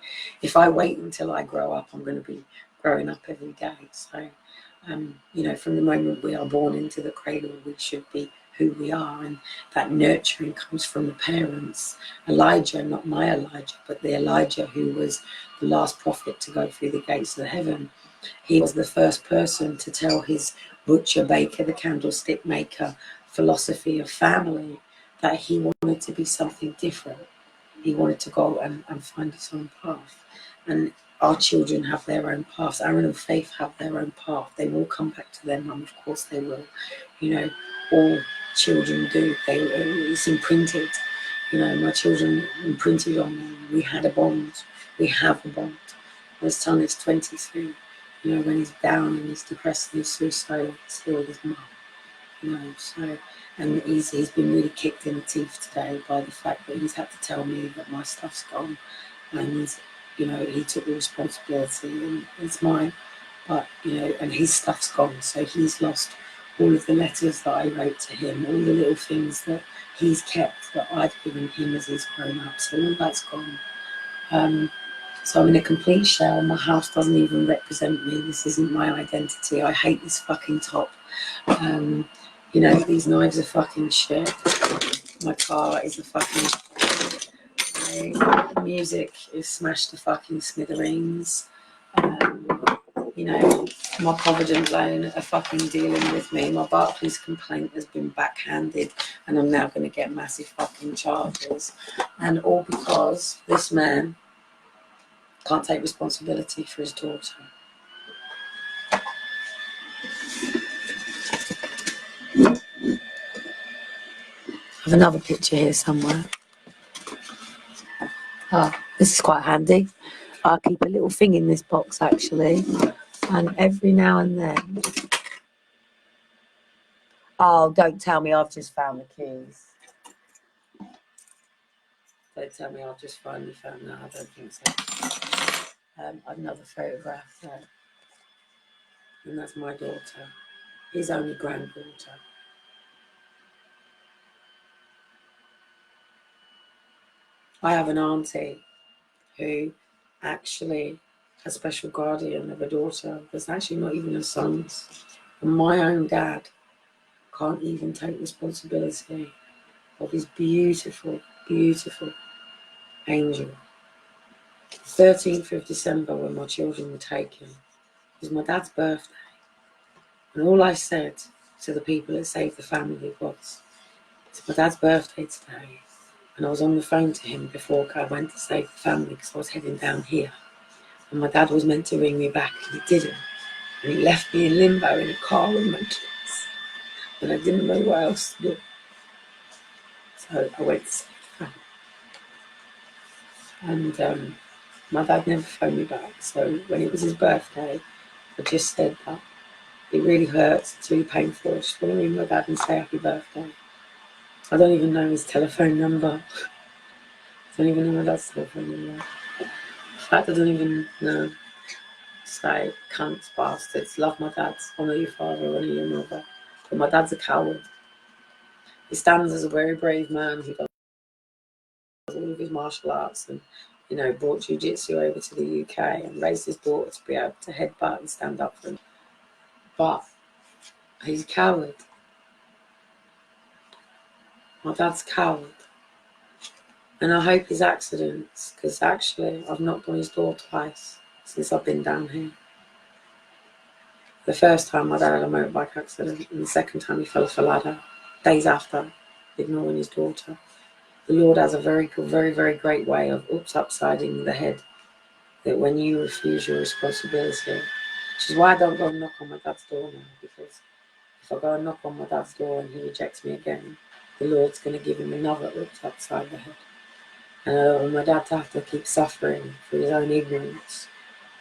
If I wait until I grow up, I'm going to be growing up every day. So, you know, from the moment we are born into the cradle, we should be who we are, and that nurturing comes from the parents. Elijah, not my Elijah, but the Elijah who was the last prophet to go through the gates of heaven. He was the first person to tell his butcher, baker, the candlestick maker philosophy of family that he wanted to be something different. He wanted to go and find his own path. And our children have their own paths. Aaron and Faith have their own path. They will come back to their mum, of course they will. You know, all children do. It's imprinted. You know, my children imprinted on me. We had a bond. We have a bond. My son is 23. You know, when he's down and he's depressed and he's suicidal, he's here with his mum. You know, so, and he's been really kicked in the teeth today by the fact that he's had to tell me that my stuff's gone. And, you know, he took the responsibility, and it's mine. But, you know, and his stuff's gone. So he's lost all of the letters that I wrote to him, all the little things that he's kept that I've given him as he's grown up. So all that's gone. So I'm in a complete shell. My house doesn't even represent me. This isn't my identity. I hate this fucking top. You know, these knives are fucking shit. My car is a fucking My music is smashed to fucking smithereens. You know, my Provident loan are fucking dealing with me. My Barclays complaint has been backhanded, and I'm now going to get massive fucking charges. And all because this man can't take responsibility for his daughter. I have another picture here somewhere. Ah, this is quite handy. I keep a little thing in this box actually, and every now and then. Oh, don't tell me I've just found the keys. Don't tell me I've just finally found that. I don't think so. Another photograph there, and that's my daughter, his only granddaughter. I have an auntie who actually a special guardian of a daughter that's actually not even her son's. And my own dad can't even take responsibility of his beautiful, beautiful angel. 13th of December, when my children were taken, was my dad's birthday. And all I said to the people that saved the family was, it's my dad's birthday today. And I was on the phone to him before I went to save the family because I was heading down here. And my dad was meant to ring me back and he didn't. And he left me in limbo in a car with my kids. And I didn't know what else to do. So I went to save the family. And my dad never phoned me back. So when it was his birthday, I just said that it really hurts, it's really painful. I just want to ring my dad and say happy birthday. I don't even know his telephone number. I don't even know my dad's telephone number. In fact, I don't even know. Say, cunts, bastards, love my dad, honour your father, honour your mother. But my dad's a coward. He stands as a very brave man who does all of his martial arts and, you know, brought jiu-jitsu over to the UK and raised his daughter to be able to headbutt and stand up for him. But he's a coward. My dad's a coward. And I hope his accidents, because actually I've knocked on his door twice since I've been down here. The first time my dad had a motorbike accident, and the second time he fell off a ladder, days after, ignoring his daughter. The Lord has a very, very, very great way of upsiding the head, that when you refuse your responsibility, which is why I don't go and knock on my dad's door now, because if I go and knock on my dad's door and he rejects me again, the Lord's going to give him another upside the head. And I don't want my dad to have to keep suffering for his own ignorance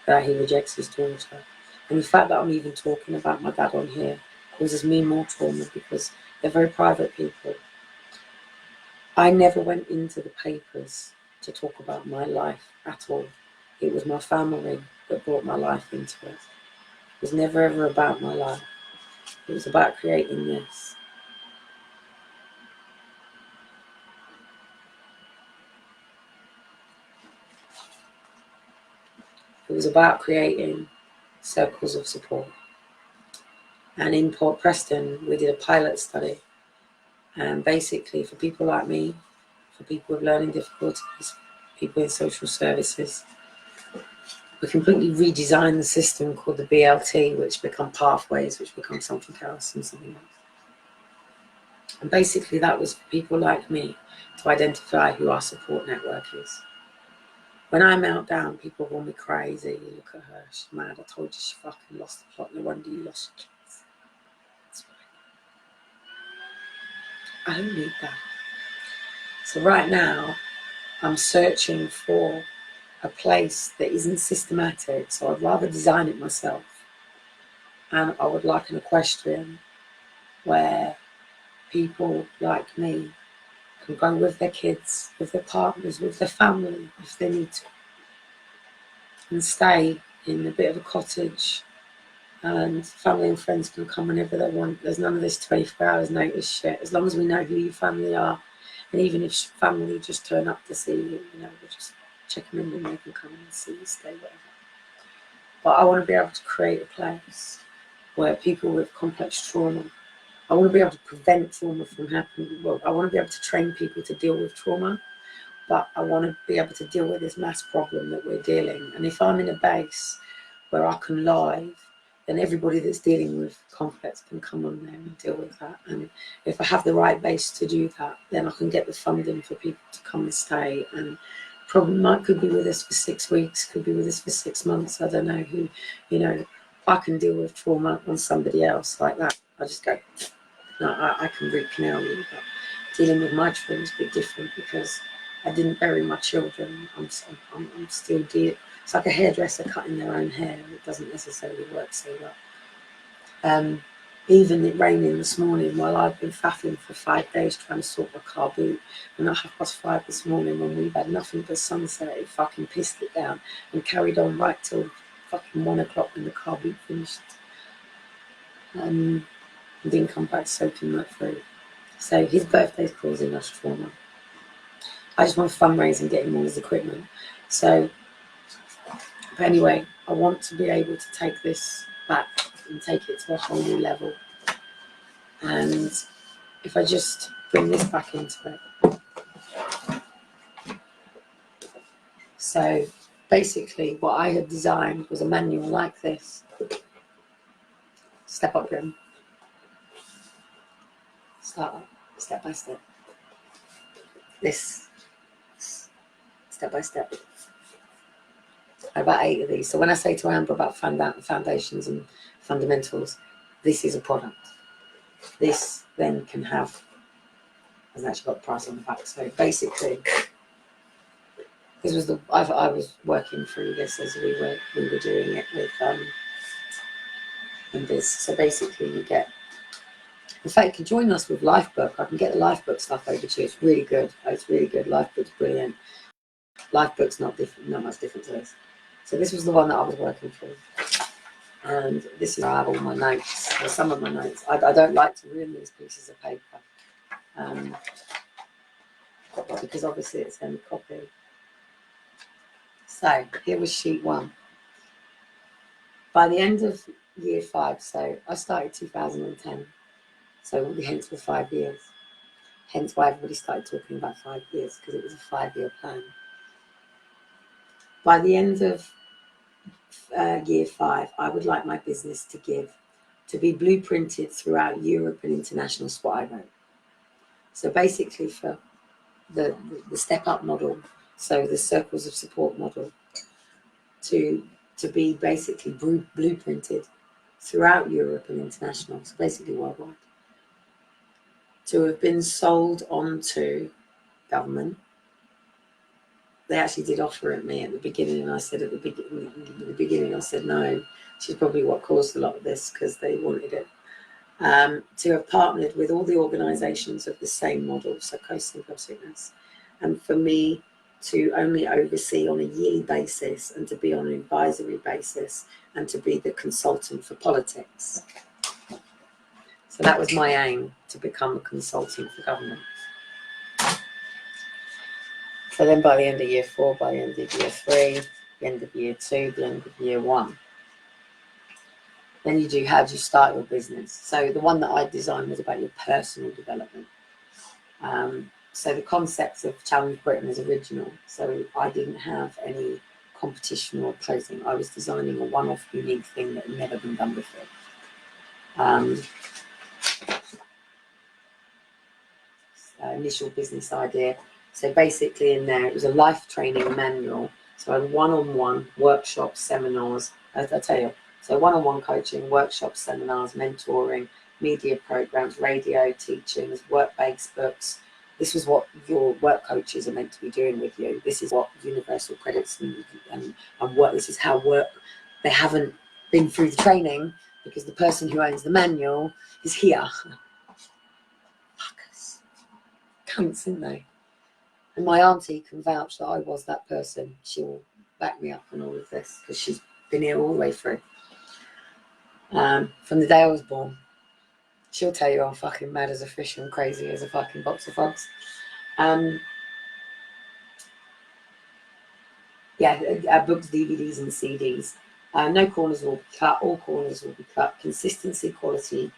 that he rejects his daughter. And the fact that I'm even talking about my dad on here causes me more trauma because they're very private people. I never went into the papers to talk about my life at all. It was my family that brought my life into it. It was never ever about my life. It was about creating this. It was about creating circles of support. And in Port Preston, we did a pilot study. And basically, for people like me, for people with learning difficulties, people in social services, we completely redesigned the system called the BLT, which become pathways, which become something else and something else. And basically, that was for people like me to identify who our support network is. When I melt down, people call me crazy. You look at her, she's mad. I told you she fucking lost the plot. No wonder you lost your kids. That's right. I don't need that. So right now, I'm searching for a place that isn't systematic. So I'd rather design it myself. And I would like an equestrian where people like me can go with their kids, with their partners, with their family, if they need to, and stay in a bit of a cottage, and family and friends can come whenever they want. There's none of this 24 hours notice shit. As long as we know who your family are, and even if family just turn up to see you, you know, we'll just check them in and they can come and see you, stay, whatever. But I want to be able to create a place where people with complex trauma, I want to be able to prevent trauma from happening. Well, I want to be able to train people to deal with trauma but I want to be able to deal with this mass problem that we're dealing. And if I'm in a base where I can live, then everybody that's dealing with conflicts can come on there and deal with that. And if I have the right base to do that, then I can get the funding for people to come and stay. And probably could be with us for 6 weeks, could be with us for 6 months. I don't know who, you know, I can deal with trauma on somebody else like that. I just go, no, I can root canal you, but dealing with my trauma is a bit different because I didn't bury my children. I'm still dealing. It's like a hairdresser cutting their own hair. It doesn't necessarily work so well. Even it raining this morning while I've been faffing for 5 days trying to sort my car boot, and at 5:30 this morning when we've had nothing but sunset, it fucking pissed it down and carried on right till fucking 1 o'clock when the car boot finished. And didn't come back soaking that through. So his birthday's causing us trauma. I just want to fundraise and get him all his equipment. So, but anyway, I want to be able to take this back and take it to a whole new level. And if I just bring this back into it. So basically what I had designed was a manual like this. Step up room. Start up, step by step. This, step by step. About 8 of these. So when I say to Amber about foundations and fundamentals, this is a product. This then can have, hasn't actually got the price on the back. So basically, this was the I was working through this as we were doing it with and this. So basically, you get. In fact, you can join us with Lifebook. I can get the Lifebook stuff over to you. It's really good. It's really good. Lifebook's brilliant. Lifebook's not much different to this. So this was the one that I was working through. And this is where I have all my notes, or some of my notes. I don't like to ruin these pieces of paper. Because obviously it's only copy. So here was sheet 1. By the end of year 5, so I started 2010. So hence the 5 years. Hence why everybody started talking about 5 years, because it was a 5-year plan. By the end of year 5, I would like my business to be blueprinted throughout Europe and international. Is what I wrote. So basically for the step up model, so the circles of support model, to be basically blueprinted throughout Europe and international, so basically worldwide, to have been sold on to government. They actually did offer it me at the beginning, and I said at the beginning, I said no. Which is probably what caused a lot of this, because they wanted it. To have partnered with all the organisations of the same model, so Coastal Club Sickness, and for me to only oversee on a yearly basis and to be on an advisory basis and to be the consultant for politics. So that was my aim, to become a consultant for government. So then by the end of year 4, by the end of year 3, the end of year 2, the end of year 1, then you do how do you start your business. So the one that I designed was about your personal development. So the concept of Challenge Britain is original. So I didn't have any competition or closing. I was designing a one-off unique thing that had never been done before. Initial business idea. So basically in there, it was a life training manual. So I had one-on-one workshops, seminars, as I tell you. So one-on-one coaching, workshops, seminars, mentoring, media programs, radio teachings, work-based books. This was what your work coaches are meant to be doing with you. This is what universal credits and work. This is how work. They haven't been through the training because the person who owns the manual is here. Fuckers. Cunts, isn't they? And my auntie can vouch that I was that person. She'll back me up on all of this because she's been here all the way through. From the day I was born. She'll tell you I'm fucking mad as a fish and crazy as a fucking box of frogs. Books, DVDs and CDs. No corners will be cut. All corners will be cut. Consistency, quality.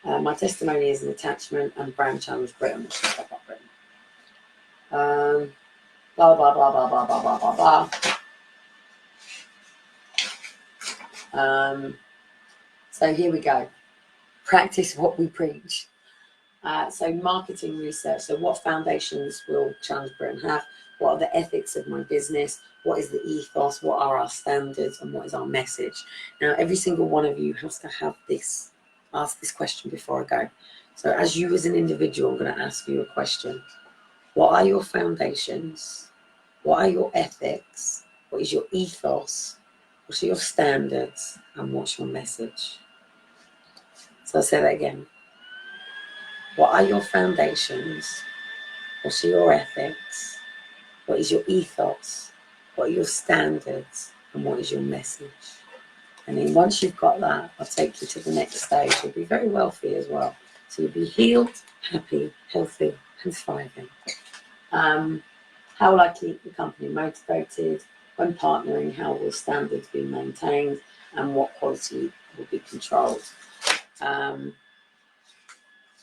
My testimony is an attachment, and brand challenge Britain, which is Step Up Britain. blah, blah, blah, blah, blah, blah, blah, blah, blah. So here we go. Practice what we preach. So marketing research. So what foundations will Challenge Britain have? What are the ethics of my business? What is the ethos? What are our standards? And what is our message? Now, every single one of you has to have this, ask this question before I go. So as you as an individual, I'm going to ask you a question. What are your foundations? What are your ethics? What is your ethos? What are your standards? And what's your message? So I'll say that again. What are your foundations? What are your ethics? What is your ethos? What are your standards? And what is your message? And then once you've got that, I'll take you to the next stage. You'll be very wealthy as well. So you'll be healed, happy, healthy, and thriving. How will I keep the company motivated? When partnering, how will standards be maintained? And what quality will be controlled?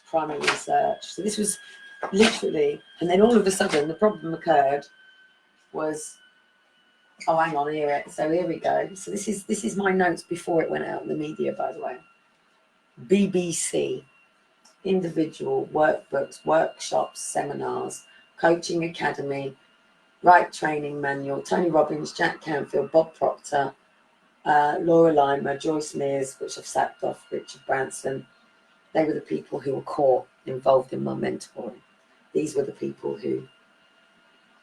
Primary research. So this was literally, and then all of a sudden the problem occurred was, oh, hang on, here. So here we go. So this is my notes before it went out in the media, by the way. BBC, individual workbooks, workshops, seminars, coaching academy, right training manual, Tony Robbins, Jack Canfield, Bob Proctor, Laura Lima, Joyce Mears, which I've sacked off, Richard Branson. They were the people who were core involved in my mentoring. These were the people who,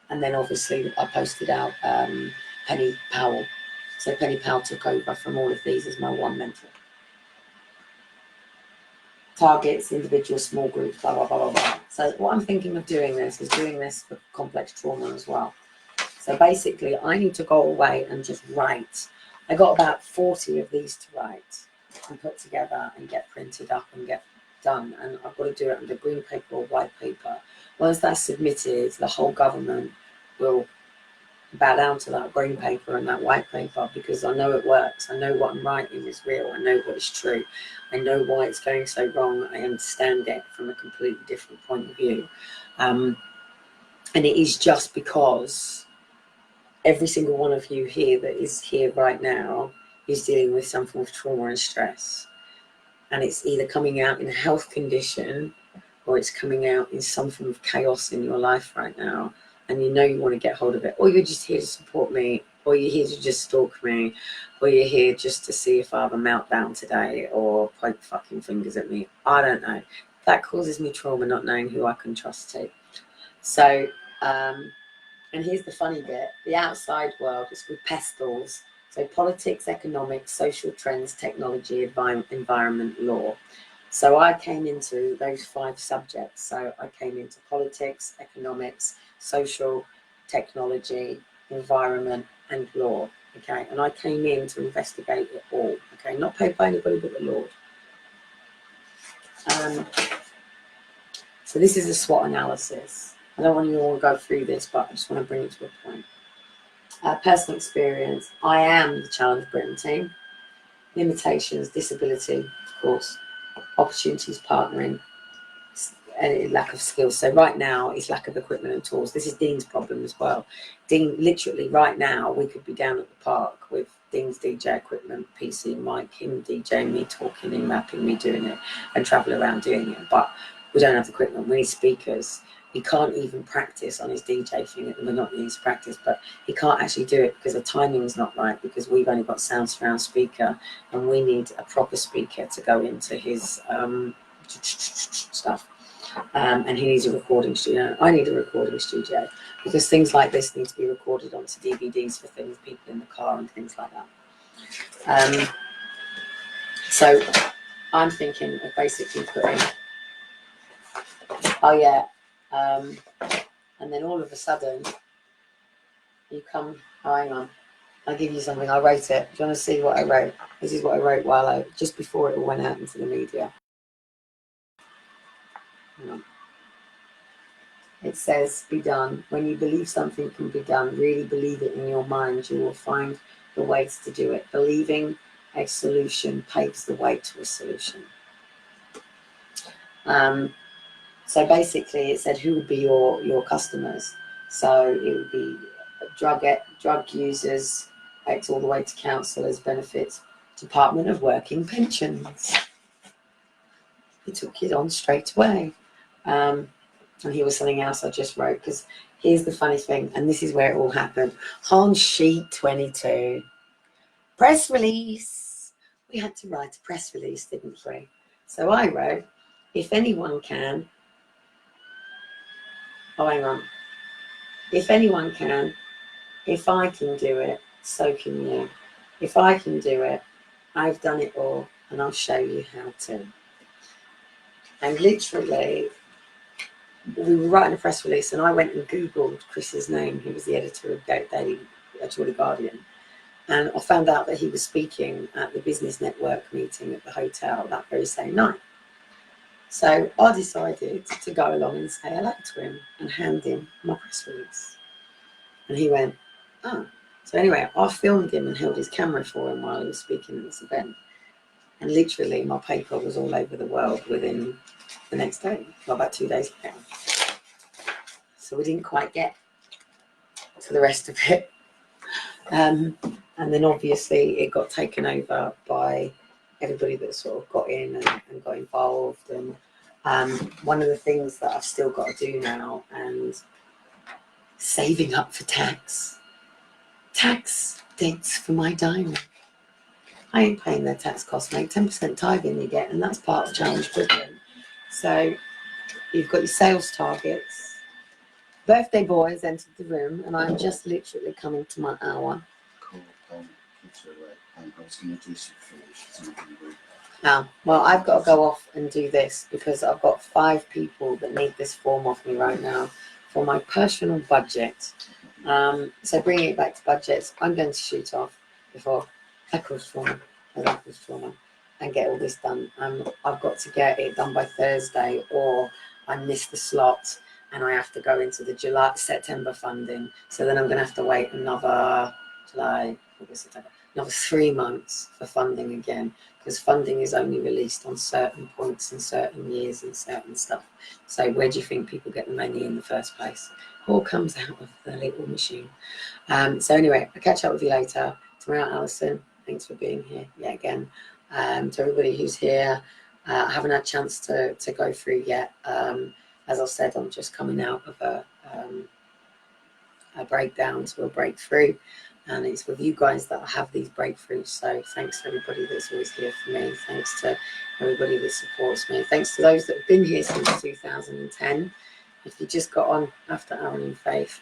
and then obviously I posted out Penny Powell. So Penny Powell took over from all of these as my one mentor. Targets, individual, small groups, blah, blah, blah, blah, blah. So what I'm thinking of doing this is doing this for complex trauma as well. So basically I need to go away and just write. I got about 40 of these to write and put together and get printed up and get done, and I've got to do it under green paper or white paper. Once that's submitted, the whole government will bow down to that green paper and that white paper, because I know it works. I know what I'm writing is real. I know what is true. I know why it's going so wrong. I understand it from a completely different point of view, and it is just because every single one of you here that is here right now is dealing with some form of trauma and stress. And it's either coming out in a health condition or it's coming out in some form of chaos in your life right now. And you know you want to get hold of it. Or you're just here to support me. Or you're here to just stalk me. Or you're here just to see if I have a meltdown today or point fucking fingers at me. I don't know. That causes me trauma, not knowing who I can trust to. So, and here's the funny bit. The outside world is called PESTLES. So politics, economics, social trends, technology, environment, law. So I came into those 5 subjects. So I came into politics, economics, social, technology, environment, and law. Okay, and I came in to investigate it all. Okay, not paid by anybody but the Lord. So this is a SWOT analysis. I don't want you all to go through this, but I just want to bring it to a point. Personal experience. I am the Challenge Britain team. Limitations, disability, of course. Opportunities, partnering, and lack of skills. So right now, it's lack of equipment and tools. This is Dean's problem as well. Dean, literally right now, we could be down at the park with Dean's DJ equipment, PC, mic, him DJing, me talking, him rapping, me doing it, and travel around doing it. But we don't have the equipment. We need speakers. He can't even practice on his DJ thing. We're not needs practice, but he can't actually do it because the timing is not right, because we've only got sound surround speaker and we need a proper speaker to go into his stuff. And he needs a recording studio. I need a recording studio because things like this need to be recorded onto DVDs for things, people in the car and things like that. So I'm thinking of basically putting, and then all of a sudden you come, hang on, I'll give you something. I wrote it. Do you want to see what I wrote? This is what I wrote just before it all went out into the media. Hang on. It says, be done. When you believe something can be done, really believe it in your mind, you will find the ways to do it. Believing a solution paves the way to a solution. So basically it said, who would be your customers? So it would be drug users, X all the way to counsellors, benefits, Department of Working Pensions. He took it on straight away. And here was something else I just wrote, because here's the funny thing, and this is where it all happened. On sheet 22, press release. We had to write a press release, didn't we? So I wrote, if anyone can, oh, hang on. If anyone can, if I can do it, so can you. If I can do it, I've done it all, and I'll show you how to. And literally, we were writing a press release, and I went and Googled Chris's name. He was the editor of Daily Guardian. And I found out that he was speaking at the Business Network meeting at the hotel that very same night. So I decided to go along and say hello to him and hand him my press release. And he went, oh. So anyway, I filmed him and held his camera for him while he was speaking at this event. And literally, my paper was all over the world within the next day, well, about 2 days ago. So we didn't quite get to the rest of it. And then obviously it got taken over by everybody that sort of got in and got involved. And one of the things that I've still got to do now, and saving up for tax dates for my diamond. I ain't paying their tax costs, mate. 10% tithing you get, and that's part of Challenge Brooklyn. So you've got your sales targets. Birthday boy has entered the room, and I'm just literally coming to my hour. Cool. I was going to do something. Well, I've got to go off and do this because I've got 5 people that need this form off me right now for my personal budget. So bringing it back to budgets, I'm going to shoot off before Eccles trauma, and get all this done. I've got to get it done by Thursday, or I miss the slot and I have to go into the September funding. So then I'm going to have to wait another another 3 months for funding again, because funding is only released on certain points and certain years and certain stuff. So where do you think people get the money in the first place? All comes out of the little machine. So anyway, I'll catch up with you later. Tomorrow, Alison, thanks for being here yet again. To everybody who's here, I haven't had a chance to go through yet. As I said, I'm just coming out of a breakdown to a breakthrough. And it's with you guys that I have these breakthroughs. So thanks to everybody that's always here for me. Thanks to everybody that supports me. Thanks to those that have been here since 2010. If you just got on after Aaron and Faith,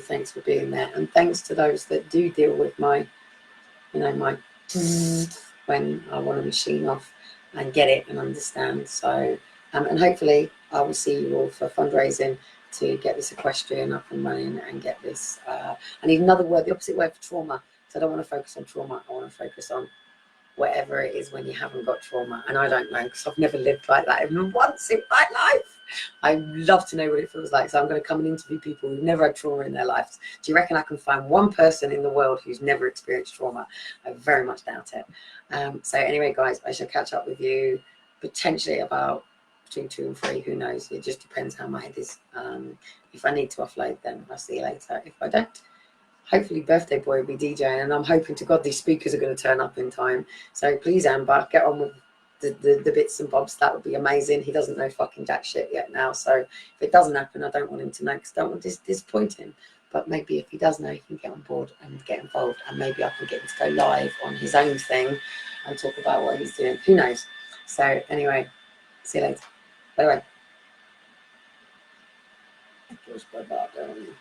thanks for being there. And thanks to those that do deal with my, my when I want a machine off and get it and understand. So, and hopefully I will see you all for fundraising to get this equestrian up and running and get this. I need another word, the opposite word for trauma. So I don't want to focus on trauma. I want to focus on whatever it is when you haven't got trauma. And I don't know, because I've never lived like that even once in my life. I love to know what it feels like. So I'm going to come and interview people who've never had trauma in their lives. Do you reckon I can find one person in the world who's never experienced trauma? I very much doubt it. So anyway, guys, I shall catch up with you potentially about between 2 and 3, who knows? It just depends how my head is. If I need to offload, then I'll see you later. If I don't, hopefully Birthday Boy will be DJing, and I'm hoping to God these speakers are going to turn up in time. So please, Amber, get on with the bits and bobs. That would be amazing. He doesn't know fucking jack shit yet now, so if it doesn't happen, I don't want him to know, because I don't want to disappoint him. But maybe if he does know, he can get on board and get involved, and maybe I can get him to go live on his own thing and talk about what he's doing. Who knows? So anyway, see you later. Bye bye.